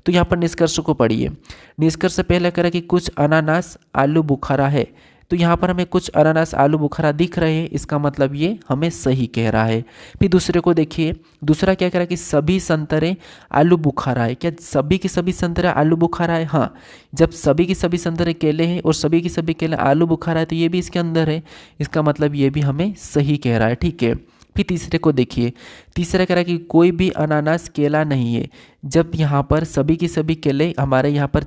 तो यहाँ पर निष्कर्ष को पढ़िए। निष्कर्ष पहले कह रहा है कि कुछ अनानास आलू बुखारा है, तो यहाँ पर हमें कुछ अनानास आलू बुखारा दिख रहे हैं, इसका मतलब ये हमें सही कह रहा है। फिर दूसरे को देखिए, दूसरा क्या कह रहा है कि सभी संतरे आलू बुखारा है। क्या सभी के सभी संतरे आलू बुखारा है? हाँ, जब सभी के सभी संतरे केले हैं और सभी के सभी केले आलू बुखारा है तो ये भी इसके अंदर है, इसका मतलब ये भी हमें सही कह रहा है। ठीक है, फिर तीसरे को देखिए, तीसरा कह रहा है कि कोई भी अनानास केला नहीं है। जब यहाँ पर सभी के सभी केले हमारे यहाँ पर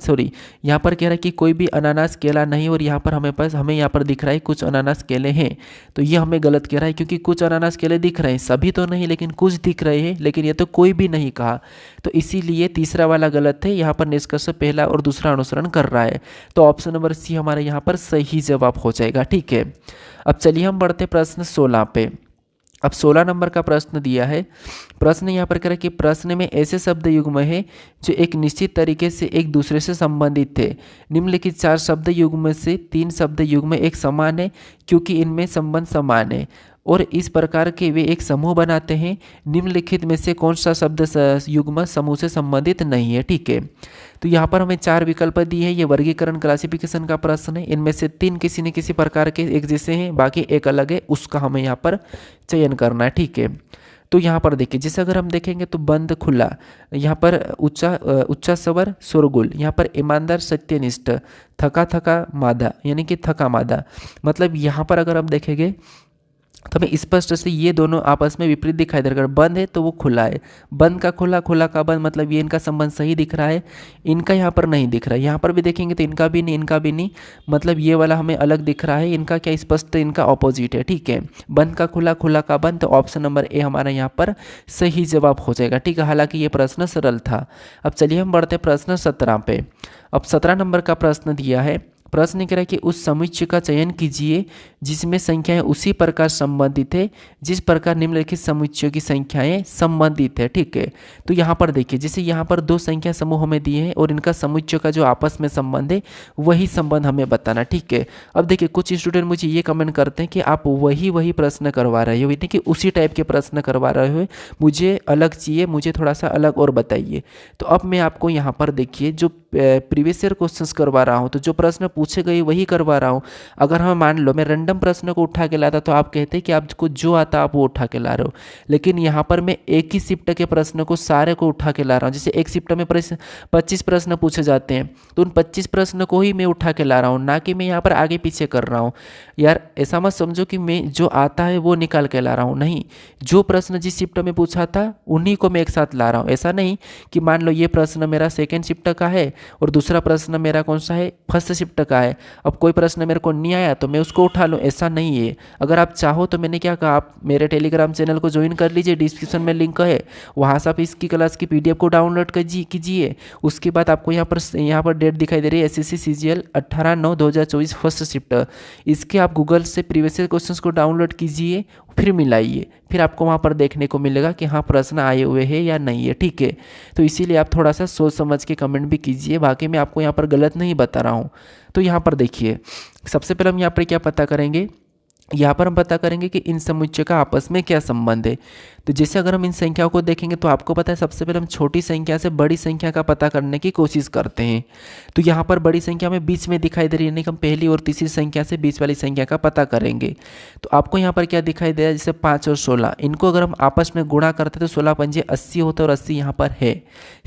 यहाँ पर कह रहा है कि कोई भी अनानास केला नहीं, और यहाँ पर हमें यहाँ पर दिख रहा है कुछ अनानास केले हैं, तो ये हमें गलत कह रहा है, क्योंकि कुछ अनानास केले दिख रहे हैं, सभी तो नहीं लेकिन कुछ दिख रहे हैं, लेकिन ये तो कोई भी नहीं कहा, तो इसीलिए तीसरा वाला गलत है। यहाँ पर निष्कर्ष पहला और दूसरा अनुसरण कर रहा है, तो ऑप्शन नंबर सी हमारे यहाँ पर सही जवाब हो जाएगा। ठीक है, अब चलिए हम बढ़ते प्रश्न 16 पे। अब 16 नंबर का प्रश्न दिया है। प्रश्न यहाँ पर कह रहा है कि प्रश्न में ऐसे शब्द युग्म है जो एक निश्चित तरीके से एक दूसरे से संबंधित थे। निम्नलिखित 4 शब्द युग्म से 3 शब्द युग्म एक समान है क्योंकि इनमें संबंध समान है और इस प्रकार के वे एक समूह बनाते हैं। निम्नलिखित में से कौन सा शब्द युग्म समूह से संबंधित नहीं है? ठीक है, तो यहाँ पर हमें 4 विकल्प दिए हैं। ये वर्गीकरण क्लासिफिकेशन का प्रश्न है। इनमें से 3 किसी न किसी प्रकार के एक जैसे हैं, बाकी एक अलग है, उसका हमें यहाँ पर चयन करना है। ठीक है, तो यहाँ पर देखिए, जैसे अगर हम देखेंगे तो बंद खुला, यहाँ पर उच्चा स्वर शोरगुल, यहाँ पर ईमानदार सत्यनिष्ठ, थका थका मादा यानी कि थका मादा। मतलब यहाँ पर अगर हम देखेंगे तो हमें स्पष्ट से ये दोनों आपस में विपरीत दिखाई दे रहा है। अगर बंद है तो वो खुला है, बंद का खुला, खुला का बंद, मतलब ये इनका संबंध सही दिख रहा है, इनका यहाँ पर नहीं दिख रहा है। यहाँ पर भी देखेंगे तो इनका भी नहीं, इनका भी नहीं, मतलब ये वाला हमें अलग दिख रहा है, इनका क्या स्पष्ट इनका ऑपोजिट है। ठीक है, बंद का खुला, खुला का बंद, तो ऑप्शन नंबर ए हमारा यहाँ पर सही जवाब हो जाएगा। ठीक है, हालांकि ये प्रश्न सरल था। अब चलिए हम बढ़ते प्रश्न 17 पे। अब 17 नंबर का प्रश्न दिया है। प्रश्न कह रहा है कि उस समुच्चय का चयन कीजिए जिसमें संख्याएं उसी प्रकार संबंधित है जिस प्रकार निम्नलिखित समुच्चयों की संख्याएं संबंधित है। ठीक है, तो यहाँ पर देखिए, जैसे यहाँ पर 2 संख्या समूह हमें दिए हैं और इनका समुच्चय का जो आपस में संबंध है वही संबंध हमें बताना। ठीक है, अब देखिए कुछ स्टूडेंट मुझे ये कमेंट करते हैं कि आप वही प्रश्न करवा रहे हो, यानी कि उसी टाइप के प्रश्न करवा रहे हो, मुझे अलग चाहिए, मुझे थोड़ा सा अलग और बताइए। तो अब मैं आपको यहाँ पर देखिए जो प्रीवियस ईयर क्वेश्चंस करवा रहा हूँ, तो जो प्रश्न पूछे गए वही करवा रहा हूँ। अगर हम मान लो मैं रैंडम प्रश्न को उठा के लाता तो आप कहते कि आपको जो आता आप वो उठा के ला रहे हो, लेकिन यहाँ पर मैं एक ही शिफ्ट के प्रश्न को सारे को उठा के ला रहा हूँ। जैसे एक शिफ्ट में 25 प्रश्न पूछे जाते हैं, तो उन 25 प्रश्न को ही मैं उठा के ला रहा हूँ, ना कि मैं यहाँ पर आगे पीछे कर रहा हूँ। यार ऐसा मत समझो कि मैं जो आता है वो निकाल के ला रहा हूँ, नहीं, जो प्रश्न जिस शिफ्ट में पूछा था उन्हीं को मैं एक साथ ला रहा हूँ। ऐसा नहीं कि मान लो ये प्रश्न मेरा सेकेंड शिफ्ट का है और दूसरा प्रश्न मेरा कौन सा है, फर्स्ट शिफ्ट का है, अब कोई प्रश्न मेरे को नहीं आया तो मैं उसको उठा लूँ, ऐसा नहीं है। अगर आप चाहो तो मैंने क्या कहा, आप मेरे टेलीग्राम चैनल को ज्वाइन कर लीजिए, डिस्क्रिप्शन में लिंक है, वहाँ से आप इसकी क्लास की PDF को डाउनलोड कीजिए। उसके बाद आपको यहाँ पर डेट दिखाई दे रही है SSC CGL 18/9/2024 फर्स्ट शिफ्ट, इसके आप गूगल से प्रीवियस ईयर क्वेश्चंस को डाउनलोड कीजिए, फिर मिलाइए, फिर आपको वहाँ पर देखने को मिलेगा कि हाँ प्रश्न आए हुए हैं या नहीं है। ठीक है, तो इसीलिए आप थोड़ा सा सोच समझ के कमेंट भी कीजिए, बाकी मैं आपको यहाँ पर गलत नहीं बता रहा हूँ। तो यहाँ पर देखिए, सबसे पहले हम यहाँ पर क्या पता करेंगे, यहाँ पर हम पता करेंगे कि इन समुच्चय का आपस में क्या संबंध है। तो जैसे अगर हम इन संख्याओं को देखेंगे तो आपको पता है सबसे पहले हम छोटी संख्या से बड़ी संख्या का पता करने की कोशिश करते हैं। तो यहाँ पर बड़ी संख्या में बीच में दिखाई दे रही है, यानी कि हम पहली और तीसरी संख्या से बीच वाली संख्या का पता करेंगे। तो आपको यहाँ पर क्या दिखाई दे रहा है, जैसे 5 और 16, इनको अगर हम आपस में गुणा करते हैं तो 16 पंजे 80 होता है और 80 यहाँ पर है।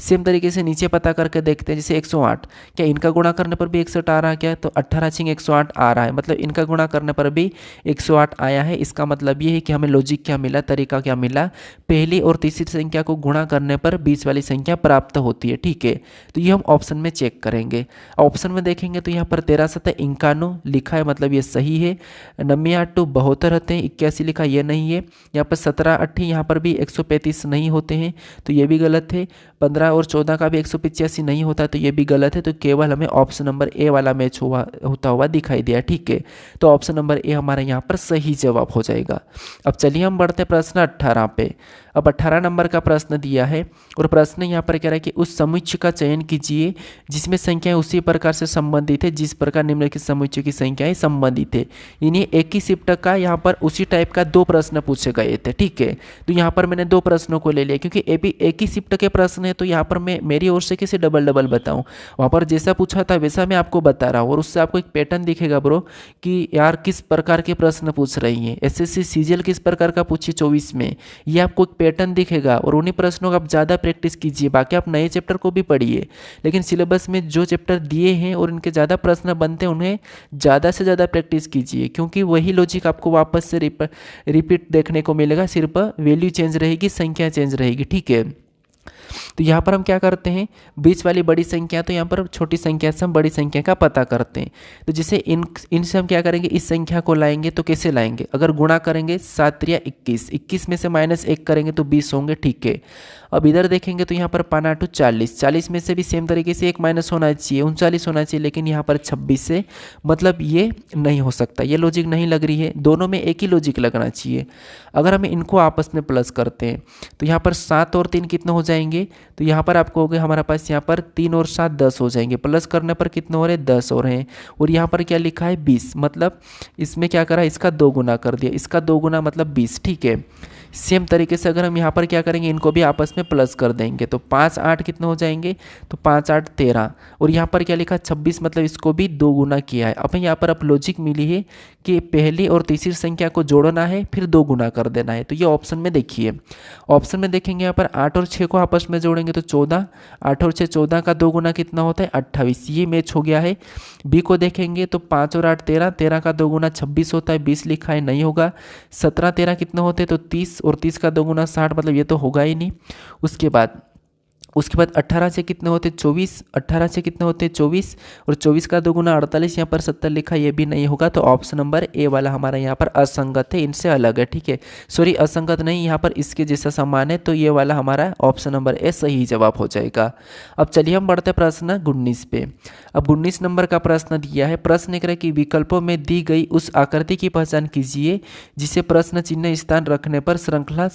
सेम तरीके से नीचे पता करके देखते हैं, जैसे 108, क्या इनका गुणा करने पर भी 61 आ रहा है क्या, तो 18 108 आ रहा है, मतलब इनका गुणा करने पर भी 108 आया है। इसका मतलब ये है कि हमें लॉजिक क्या मिला, तरीका क्या मिला, पहली और तीसरी संख्या को गुणा करने पर बीच वाली संख्या प्राप्त होती है। ठीक है, तो ये हम ऑप्शन में चेक करेंगे। ऑप्शन में देखेंगे तो यहाँ पर 13 7 51 लिखा है, मतलब ये सही है। 90 8 72 रहते हैं, 81 लिखा, ये नहीं है। यहाँ पर 17 8 यहाँ पर भी 135 नहीं होते हैं, तो ये भी गलत है। 15 और 14 का भी 185 नहीं होता, तो ये भी गलत है। तो केवल हमें ऑप्शन नंबर ए वाला मैच होता हुआ दिखाई दिया। ठीक है, तो ऑप्शन नंबर ए हमारा यहाँ पर सही जवाब हो जाएगा। अब चलिए हम बढ़ते हैं प्रश्न 18 पे। अब 18 नंबर का प्रश्न दिया है और प्रश्न यहाँ पर कह रहा है कि उस समुच्चय का चयन कीजिए जिसमें संख्याएं उसी प्रकार से संबंधित है जिस प्रकार निम्नलिखित समुच्चय की संख्याएं संबंधित है। इन्हें एक ही शिफ्ट का यहाँ पर उसी टाइप का 2 प्रश्न पूछे गए थे, ठीक है। तो यहाँ पर मैंने 2 प्रश्नों को ले लिया क्योंकि एक ही शिफ्ट के प्रश्न है, तो यहाँ पर मैं मेरी ओर से कैसे डबल डबल बताऊँ। वहाँ पर जैसा पूछा था वैसा मैं आपको बता रहा हूँ और उससे आपको एक पैटर्न दिखेगा ब्रो कि यार किस प्रकार के प्रश्न पूछ रही हैं। एसएससी सीजीएल किस प्रकार का पूछी 24 में, ये आपको एक पैटर्न दिखेगा और उन्हीं प्रश्नों का आप ज़्यादा प्रैक्टिस कीजिए। बाकी आप नए चैप्टर को भी पढ़िए, लेकिन सिलेबस में जो चैप्टर दिए हैं और इनके ज़्यादा प्रश्न बनते हैं उन्हें ज़्यादा से ज़्यादा प्रैक्टिस कीजिए, क्योंकि वही लॉजिक आपको वापस से रिपीट देखने को मिलेगा। सिर्फ वैल्यू चेंज रहेगी, संख्या चेंज रहेगी, ठीक है। तो यहाँ पर हम क्या करते हैं, बीच वाली बड़ी संख्या, तो यहाँ पर छोटी संख्या से हम बड़ी संख्या का पता करते हैं। तो जैसे इनसे हम क्या करेंगे, इस संख्या को लाएंगे तो कैसे लाएंगे, अगर गुणा करेंगे 7 या 21, 21 में से -1 करेंगे तो 20 होंगे, ठीक है। अब इधर देखेंगे तो यहाँ पर 5 40, 40 में से भी सेम तरीके से 1 माइनस होना चाहिए, 39 होना चाहिए, लेकिन यहाँ पर 26 से मतलब ये नहीं हो सकता, ये लॉजिक नहीं लग रही है। दोनों में एक ही लॉजिक लगना चाहिए। अगर हम इनको आपस में प्लस करते हैं तो यहाँ पर 7 और 3 कितने हो जाएंगे, तो यहाँ पर आपको हो गए हमारे पास यहाँ पर 3 और 7 10 हो जाएंगे। प्लस करने पर कितने हो रहे हैं, 10 हो रहे हैं। और यहाँ पर क्या लिखा है 20, मतलब इसमें क्या करा, इसका 2 गुना कर दिया, इसका 2 गुना मतलब 20, ठीक है। सेम तरीके से अगर हम यहाँ पर क्या करेंगे, इनको भी आपस में प्लस कर देंगे तो 5 8 कितने हो जाएंगे, तो 5 8 13। और यहाँ पर क्या लिखा 26, मतलब इसको भी 2 गुना किया है। अब यहाँ पर अब लॉजिक मिली है कि पहली और तीसरी संख्या को जोड़ना है फिर 2 गुना कर देना है। तो ये ऑप्शन में देखिए, ऑप्शन में देखेंगे यहाँ पर 8 और 6 को आपस में जोड़ेंगे तो 14, 8 और 6 14 का 2 गुना कितना होता है 28, ये मैच हो गया है। बी को देखेंगे तो 5 और 8 13, 13 का 2 गुना 26 होता है, 20 लिखा है, नहीं होगा। 17 13 कितने होते हैं, तो 30, और 30 का 2 गुना 60, मतलब ये तो होगा ही नहीं। उसके बाद 18 से कितने होते 24, 18 से कितने होते 24, और 24 का 2 गुना 48, यहाँ पर 70 लिखा, ये भी नहीं होगा। तो ऑप्शन नंबर ए वाला हमारा यहाँ पर असंगत है, इनसे अलग है, ठीक है। सॉरी, असंगत नहीं, यहाँ पर इसके जैसा समान है, तो ये वाला हमारा ऑप्शन नंबर ए सही जवाब हो जाएगा। अब चलिए हम बढ़ते प्रश्न 19 पे। अब 19 नंबर का प्रश्न दिया है, प्रश्न एक कि विकल्पों में दी गई उस आकृति की पहचान कीजिए जिसे प्रश्न चिन्ह स्थान रखने पर श्रृंखला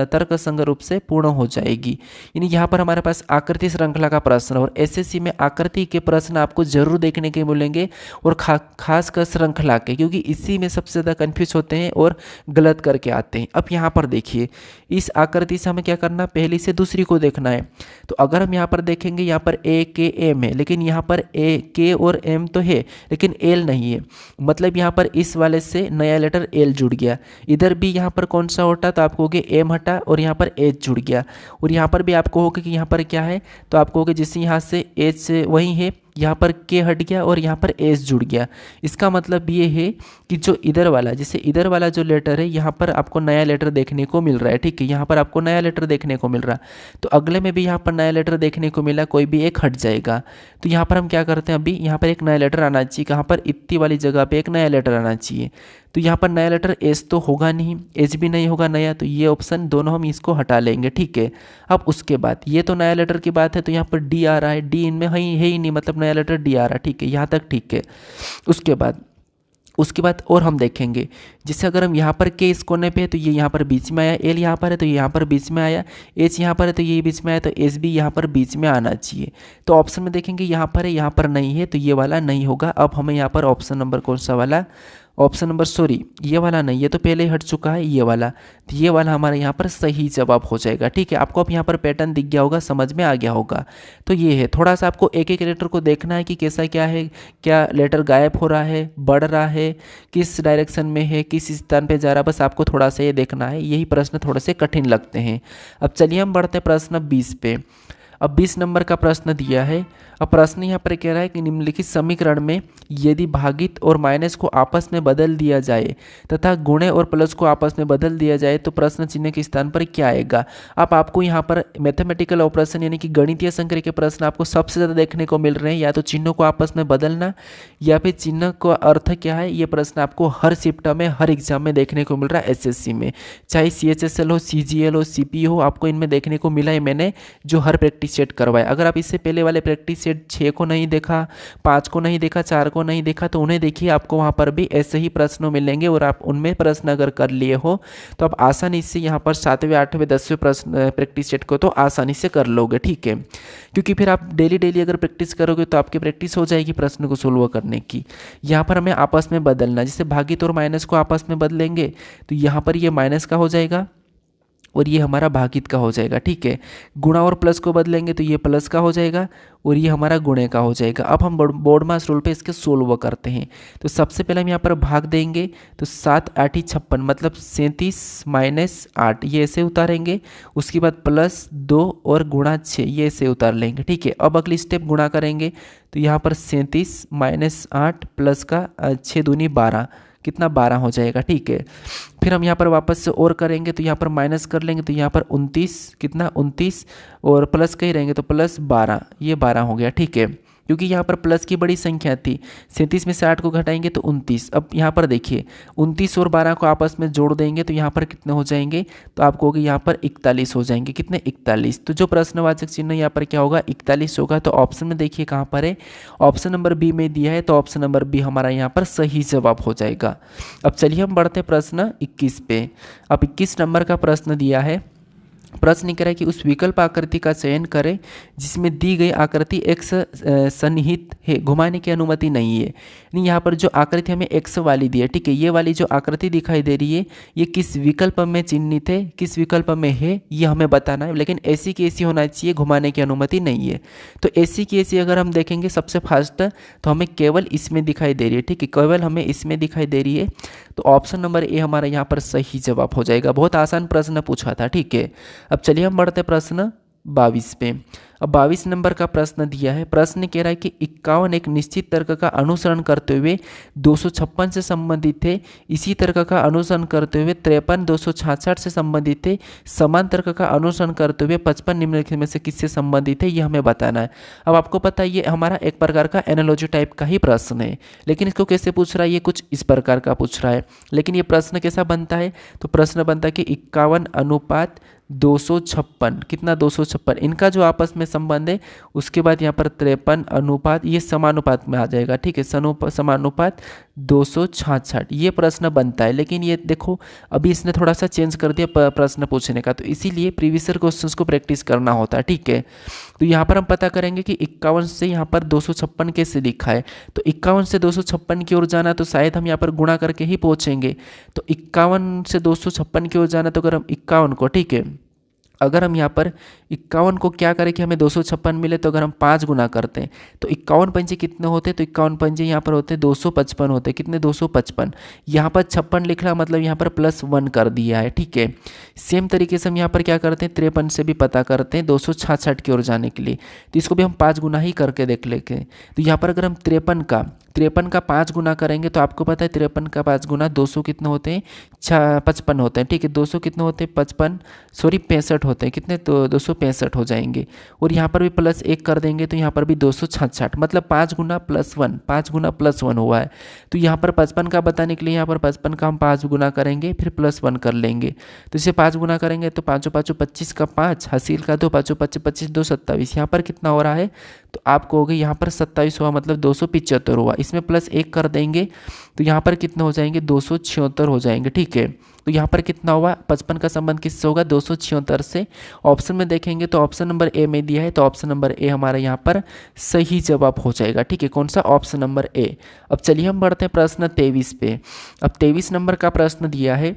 तर्कसंगत रूप से पूर्ण हो जाएगी। यानी यहाँ पर हमारे आकृति श्रृंखला का प्रश्न, और एसएससी में आकृति के प्रश्न आपको जरूर देखने के मिलेंगे, और खासकर श्रृंखला के, क्योंकि इसी में सबसे ज़्यादा कंफ्यूज होते हैं और गलत करके आते हैं। अब यहाँ पर देखिए, इस आकृति से हमें क्या करना, पहली से दूसरी को देखना है। तो अगर हम यहाँ पर देखेंगे, यहाँ पर ए के एम है, लेकिन यहाँ पर ए के और एम तो है लेकिन एल नहीं है, मतलब यहाँ पर इस वाले से नया लेटर एल जुड़ गया। इधर भी यहाँ पर कौन सा हटा, तो आपको होगा एम हटा और यहाँ पर एच जुड़ गया। और यहाँ पर भी आपको होगा कि यहाँ पर क्या है, तो आपको होगा जैसे यहाँ से एच से वही है, यहाँ पर के हट गया और यहाँ पर एस जुड़ गया। इसका मतलब ये है कि जो इधर वाला, जैसे इधर वाला जो लेटर है, यहाँ पर आपको नया लेटर देखने को मिल रहा है, ठीक है। यहाँ पर आपको नया लेटर देखने को मिल रहा है, तो अगले में भी यहाँ पर नया लेटर देखने को मिला, कोई भी एक हट जाएगा। तो यहाँ पर हम क्या करते हैं, अभी यहाँ पर एक नया लेटर आना चाहिए, कहाँ पर, इतनी वाली जगह पर एक नया लेटर आना चाहिए। तो यहाँ पर नया लेटर एस तो होगा नहीं, एच भी नहीं होगा नया, तो ये ऑप्शन दोनों हम इसको हटा लेंगे, ठीक है। अब उसके बाद ये तो नया लेटर की बात है, तो यहाँ पर डी आ रहा है, डी इनमें है ही नहीं, मतलब नया लेटर डी आ रहा है, ठीक है, यहाँ तक ठीक है। उसके बाद और हम देखेंगे, जैसे अगर हम यहाँ पर के इस कोने पे है तो ये यहाँ पर बीच में आया, एल यहाँ पर है तो ये यहाँ पर बीच में आया, एच यहाँ पर है तो ये बीच में आया, तो एस भी यहाँ पर बीच में आना चाहिए। तो ऑप्शन में देखेंगे यहाँ पर है, यहाँ पर नहीं है, तो ये वाला नहीं होगा। अब हमें यहाँ पर ऑप्शन नंबर कौन सा वाला, ऑप्शन नंबर सॉरी ये वाला नहीं, ये तो पहले ही हट चुका है, ये वाला, तो ये वाला हमारा यहाँ पर सही जवाब हो जाएगा, ठीक है। आपको अब यहाँ पर पैटर्न दिख गया होगा, समझ में आ गया होगा। तो ये है, थोड़ा सा आपको एक एक लेटर को देखना है कि कैसा क्या है, क्या लेटर गायब हो रहा है, बढ़ रहा है, किस डायरेक्शन में है, किस स्थान पे जा रहा है, बस आपको थोड़ा सा ये देखना है। यही प्रश्न थोड़े से कठिन लगते हैं। अब चलिए हम बढ़ते हैं प्रश्न 20 पे। अब 20 नंबर का प्रश्न दिया है। अब प्रश्न यहाँ पर कह रहा है कि निम्नलिखित समीकरण में यदि भागित और माइनस को आपस में बदल दिया जाए तथा गुणे और प्लस को आपस में बदल दिया जाए तो प्रश्न चिन्ह के स्थान पर क्या आएगा। अब आपको यहाँ पर मैथमेटिकल ऑपरेशन यानी कि गणितीय संक्रिया के प्रश्न आपको सबसे ज़्यादा देखने को मिल रहे हैं, या तो चिन्हों को आपस में बदलना या फिर चिन्ह का अर्थ क्या है। ये प्रश्न आपको हर शिफ्ट में, हर एग्जाम में देखने को मिल रहा है एसएससी में, चाहे CHSL हो, CGL हो, CP हो, आपको इनमें देखने को मिला है मैंने जो हर प्रैक्टिस प्रैक्टिस सेट करवाए। अगर आप इससे पहले वाले प्रैक्टिस सेट 6 को नहीं देखा, 5 को नहीं देखा, 4 को नहीं देखा तो उन्हें देखिए, आपको वहाँ पर भी ऐसे ही प्रश्न मिलेंगे और आप उनमें प्रश्न अगर कर लिए हो तो आप आसानी से यहाँ पर 7वें 8वें 10वें प्रश्न प्रैक्टिस सेट को तो आसानी से कर लोगे, ठीक है। क्योंकि फिर आप डेली डेली अगर प्रैक्टिस करोगे तो आपकी प्रैक्टिस हो जाएगी प्रश्न को सोल्व करने की। यहाँ पर हमें आपस में बदलना, जैसे भागित और माइनस को आपस में बदलेंगे तो यहाँ पर ये माइनस का हो जाएगा और ये हमारा भागित का हो जाएगा, ठीक है। गुणा और प्लस को बदलेंगे तो ये प्लस का हो जाएगा और ये हमारा गुणे का हो जाएगा। अब हम बोर्ड मास रूल पे इसके सोल्व करते हैं। तो सबसे पहले हम यहाँ पर भाग देंगे, तो 7 8 56 मतलब 37 माइनस 8 ये ऐसे उतारेंगे। उसके बाद प्लस 2 और गुणा 6 ये ऐसे उतार लेंगे, ठीक है। अब अगली स्टेप गुणा करेंगे तो यहाँ पर 37 माइनस 8 प्लस का 6 दूनी 12 कितना 12 हो जाएगा, ठीक है। फिर हम यहाँ पर वापस से और करेंगे तो यहाँ पर माइनस कर लेंगे तो यहाँ पर 29 कितना 29 और प्लस कहीं रहेंगे तो प्लस 12 ये 12 हो गया, ठीक है। क्योंकि यहाँ पर प्लस की बड़ी संख्या थी, 37 में से 8 को घटाएंगे तो 29। अब यहाँ पर देखिए 29 और 12 को आपस में जोड़ देंगे तो यहाँ पर कितने हो जाएंगे, तो आपको होगा यहाँ पर 41 हो जाएंगे। कितने 41। तो जो प्रश्नवाचक चिन्ह यहाँ पर क्या होगा 41 होगा। तो ऑप्शन में देखिए कहाँ पर है, ऑप्शन नंबर बी में दिया है, तो ऑप्शन नंबर बी हमारा यहाँ पर सही जवाब हो जाएगा। अब चलिए हम बढ़ते प्रश्न 21 पे। अब 21 नंबर का प्रश्न दिया है। प्रश्न कह रहा है कि उस विकल्प आकृति का चयन करें जिसमें दी गई आकृति एक्स सन्निहित है, घुमाने की अनुमति नहीं है। यानी यहाँ पर जो आकृति हमें एक्स वाली दी है, ठीक है, ये वाली जो आकृति दिखाई दे रही है ये किस विकल्प में चिन्हित है, किस विकल्प में है ये हमें बताना है। लेकिन ऐसी की ऐसी होना चाहिए, घुमाने की अनुमति नहीं है। तो ऐसी की ऐसी अगर हम देखेंगे सबसे फास्ट तो हमें केवल इसमें दिखाई दे रही है, ठीक है, केवल हमें इसमें दिखाई दे रही है। तो ऑप्शन नंबर ए हमारा यहाँ पर सही जवाब हो जाएगा। बहुत आसान प्रश्न पूछा था, ठीक है। अब चलिए हम बढ़ते प्रश्न 22 पे। अब 22 नंबर का प्रश्न दिया है। प्रश्न कह रहा है कि 51 एक निश्चित तर्क का अनुसरण करते हुए 256 से संबंधित है, इसी तर्क का अनुसरण करते हुए 53 266 से संबंधित है, समान तर्क का अनुसरण करते हुए 55 निम्नलिखित में से किससे संबंधित है ये हमें बताना है। अब आपको पता है ये हमारा एक प्रकार का एनालॉजी टाइप का ही प्रश्न है, लेकिन इसको कैसे पूछ रहा है, ये कुछ इस प्रकार का पूछ रहा है। लेकिन ये प्रश्न कैसा बनता है, तो प्रश्न बनता है कि 51 अनुपात 256 कितना 256 इनका जो आपस में संबंध है। उसके बाद यहाँ पर 53 अनुपात ये समानुपात में आ जाएगा, ठीक है, समानुपात 266 ये प्रश्न बनता है। लेकिन ये देखो अभी इसने थोड़ा सा चेंज कर दिया प्रश्न पूछने का, तो इसीलिए प्रीवियस ईयर क्वेश्चंस को प्रैक्टिस करना होता है, ठीक है। तो यहाँ पर हम पता करेंगे कि 51 से यहाँ पर 256 कैसे लिखा है। तो 51 से 256 की ओर जाना तो शायद हम यहाँ पर गुणा करके ही पहुँचेंगे। तो 51 से 256 की ओर जाना तो अगर हम 51 को, ठीक है, अगर हम यहाँ पर 51 को क्या करें कि हमें 256 मिले, तो अगर हम 5 गुना करते हैं तो 51 पंजे कितने होते हैं, तो 51 पंजे यहाँ पर होते हैं 255 होते हैं। कितने 255, यहाँ पर 56 लिख रहा मतलब यहाँ पर +1 कर दिया है, ठीक है। सेम तरीके से हम यहाँ पर क्या करते हैं 53 से भी पता करते हैं 266 की ओर जाने के लिए, तो इसको भी हम 5 गुना ही करके देख लेते हैं। तो यहाँ पर अगर हम 53 का 5 गुना करेंगे तो आपको पता है 53 का 5 गुना 200 कितने होते हैं 55 होते हैं, ठीक है। 200 कितने होते हैं 65 होते हैं, कितने तो 265 हो जाएंगे। और यहाँ पर भी +1 कर देंगे तो यहाँ पर भी 266 मतलब 5 गुना +1 5 गुना +1 हुआ है। तो यहाँ पर 55 का बताने के लिए यहाँ पर 55 का हम 5 गुना करेंगे फिर +1 कर लेंगे। तो इसे 5 गुना करेंगे तो 5 5 25 का 5 हासिल का 2 5 5 25 2 27 यहाँ पर कितना हो रहा है, तो आपको हो गई यहाँ पर 27 हुआ मतलब 275 हुआ। इसमें +1 कर देंगे तो यहाँ पर कितने हो जाएंगे 276 हो जाएंगे, ठीक है। तो यहाँ पर कितना हुआ 55 का संबंध किससे होगा 276 से। ऑप्शन में देखेंगे तो ऑप्शन नंबर ए में दिया है, तो ऑप्शन नंबर ए हमारा यहाँ पर सही जवाब हो जाएगा, ठीक है। कौन सा ऑप्शन नंबर ए। अब चलिए हम बढ़ते हैं प्रश्न 23 पे। अब 23 नंबर का प्रश्न दिया है।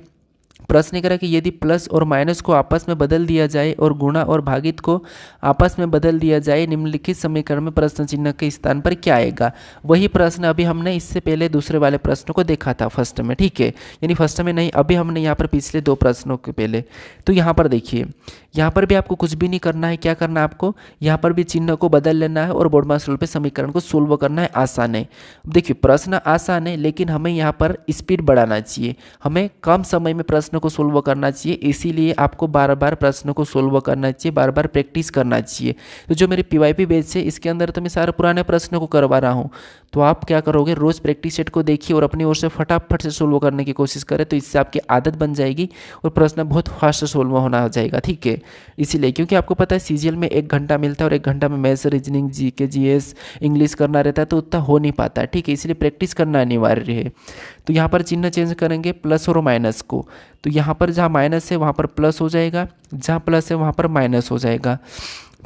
प्रश्न करा कि यदि प्लस और माइनस को आपस में बदल दिया जाए और गुणा और भागित को आपस में बदल दिया जाए निम्नलिखित समीकरण में प्रश्न चिन्ह के स्थान पर क्या आएगा। वही प्रश्न अभी हमने इससे पहले दूसरे वाले प्रश्न को देखा था फर्स्ट में, ठीक है, यानी फर्स्ट में नहीं, अभी हमने यहाँ पर पिछले 2 प्रश्नों के पहले। तो यहाँ पर देखिए यहाँ पर भी आपको कुछ भी नहीं करना है, क्या करना है आपको यहाँ पर भी चिन्ह को बदल लेना है और बोर्ड मास रूल पे समीकरण को सोल्व करना है। आसान है। देखिए प्रश्न आसान है लेकिन हमें यहाँ पर स्पीड बढ़ाना चाहिए, हमें कम समय में प्रश्न को सोल्व करना चाहिए, इसीलिए आपको बार बार प्रश्न को सोल्व करना चाहिए, बार बार प्रैक्टिस करना चाहिए। तो जो मेरे PYP बैच है इसके अंदर तो मैं सारे पुराने प्रश्नों को करवा रहा हूँ, तो आप क्या करोगे, रोज़ प्रैक्टिस सेट को देखिए और अपनी ओर से फटाफट से सोल्व करने की कोशिश करें, तो इससे आपकी आदत बन जाएगी और प्रश्न बहुत फास्ट सोल्व होना हो जाएगा। ठीक है, इसीलिए क्योंकि आपको पता है सीजीएल में 1 घंटा मिलता है और 1 घंटा में maths, reasoning, GK, GS, English करना रहता है, तो उतना हो नहीं पाता है। ठीक है, इसलिए प्रैक्टिस करना अनिवार्य है। तो यहाँ पर चिन्ह चेंज करेंगे प्लस और माइनस को, तो यहाँ पर जहाँ माइनस है वहाँ पर प्लस हो जाएगा, जहाँ प्लस है वहाँ पर माइनस हो जाएगा।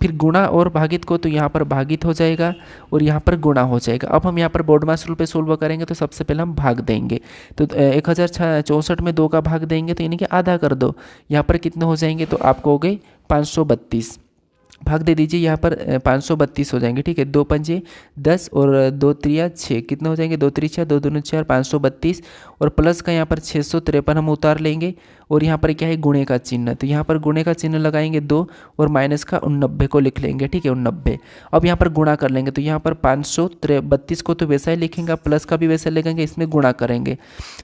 फिर गुणा और भागित को, तो यहाँ पर भागित हो जाएगा और यहाँ पर गुणा हो जाएगा। अब हम यहाँ पर बोर्ड मास रूल पे सोल्व करेंगे, तो सबसे पहले हम भाग देंगे, तो 1064 में 2 का भाग देंगे, तो यानी कि आधा कर दो। यहाँ पर कितने हो जाएंगे, तो आपको हो गए 532, भाग दे दीजिए, यहाँ पर 532 हो जाएंगे। ठीक है, 2 पंजे 10 और 2 त्रिया 6, कितने हो जाएंगे, 2 त्रिक 6, 2 दूनी 4, 532 और प्लस का यहाँ पर 653 हम उतार लेंगे और यहाँ पर क्या है, गुणे का चिन्ह, तो यहाँ पर गुणे का चिन्ह लगाएंगे 2 और माइनस का 89 को लिख लेंगे। ठीक है, 89। अब यहाँ पर गुणा कर लेंगे, तो यहाँ पर 532 को तो वैसा ही लिखेंगे, प्लस का भी वैसा लिखेंगे, इसमें गुणा करेंगे।